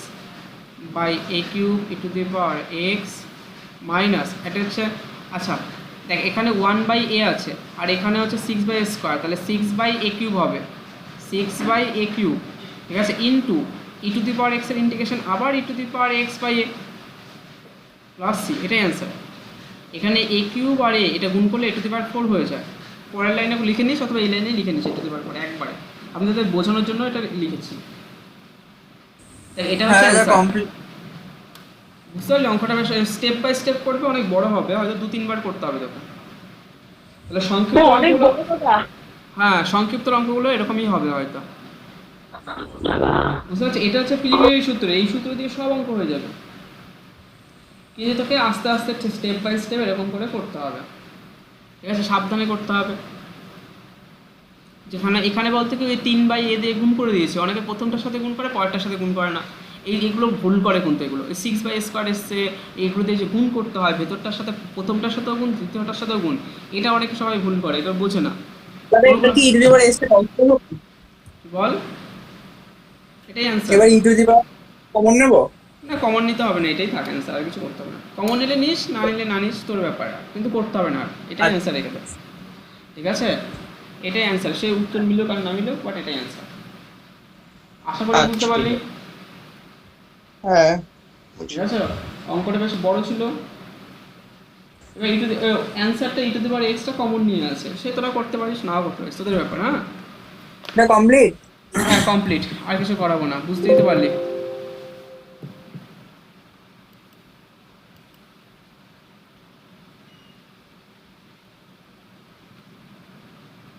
by a cube e to the power x minus, এটা হচ্ছে, আচ্ছা দেখ এখানে 1/a আছে, আর এখানে হচ্ছে 6 বাই স্কোয়ার, তাহলে 6/a কিউব হবে, 6/a কিউব, ঠিক আছে, into e to the power x এর ইন্টিগ্রেশন আবার e to the power x by a plus c, এটাই অ্যান্সার। এখানে এ কিউব আর এ এটা গুণ করলে এ টু দি পাওয়ার 4 হয়ে যায়। পরের লাইনে লিখে নিস অথবা এই লাইনে লিখে নিস, এ টু দি পাওয়ার 4 একবারে, আপনাদের বোঝানোর জন্য এটা লিখেছি। এটা হচ্ছে কমপ্লিট। বুঝতে পারলি? অঙ্কটা বেশ স্টেপ বাই স্টেপ করবে, অনেক বড় হবে, হয়তো 2-3 বার করতে হবে তখন। তাহলে সংক্ষিপ্ত অনেক অঙ্কগুলো, বড় কথা। হ্যাঁ সংক্ষিপ্ত অঙ্কগুলো এরকমই হবে হয়তো। বুঝতে পারছি? এটা হচ্ছে প্রিলিমিনারি সূত্র, এই সূত্র দিয়ে সব অঙ্ক হয়ে যাবে, কিন্তু তোকে আস্তে আস্তে স্টেপ বাই স্টেপ এরকম করে করতে হবে, ঠিক আছে, সাবধানে করতে হবে। যেখানে এখানে বলতে কি ওই 3/a দিয়ে গুণ করে দিয়েছে, অনেকে প্রথমটার সাথে গুণ করে পরেরটার সাথে গুণ করে না, এইগুলো ভুল করে কিন্তু এগুলো। 6/a স্কোয়ার এসছে, এইগুলো দিয়ে যে গুণ করতে হয় ভেতরটার সাথে, প্রথমটার সাথেও গুণ দ্বিতীয়টার সাথেও গুণ, এটা অনেকে সবাই ভুল করে, এটা বোঝে না। তাহলে এটা কি e to the power s টা কমন নেব? বল, এটাই অ্যান্সার। এবার e to the power common নেব? না, কমন নিতে হবে না, এটাই থাকে অ্যান্সার, আর কিছু করতে হবে না। কমন নিলে নিস, না নিলে না নিস, তোর ব্যাপার, কিন্তু করতে হবে না আর। এটাই অ্যান্সার রেখে দে, ঠিক আছে? এটাই অ্যান্সার, সে উত্তর মিলুক আর না মিলুক, বাট এটাই অ্যান্সার। আশা করি বুঝতে আচ্ছা, পারলি? হ্যাঁ ঠিক আছে, অঙ্কটা বেশ বড় ছিল। এবার অ্যান্সারটা ই টু দি পাওয়ার এক্সটা কমন নিয়ে আছে, সে তোরা করতে পারিস, নাও করতে পারিস, তোদের ব্যাপার। হ্যাঁ এটা কমপ্লিট। হ্যাঁ কমপ্লিট, আর কিছু করাবো না, বুঝতে দিতে পারলি?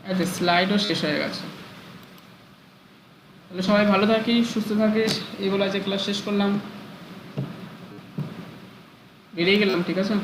আচ্ছা, স্লাইডও শেষ হয়ে গেছে। তাহলে সবাই ভালো থাকিস, সুস্থ থাকিস, এগুলো আজকে ক্লাস শেষ করলাম, বেরিয়ে গেলাম, ঠিক আছে?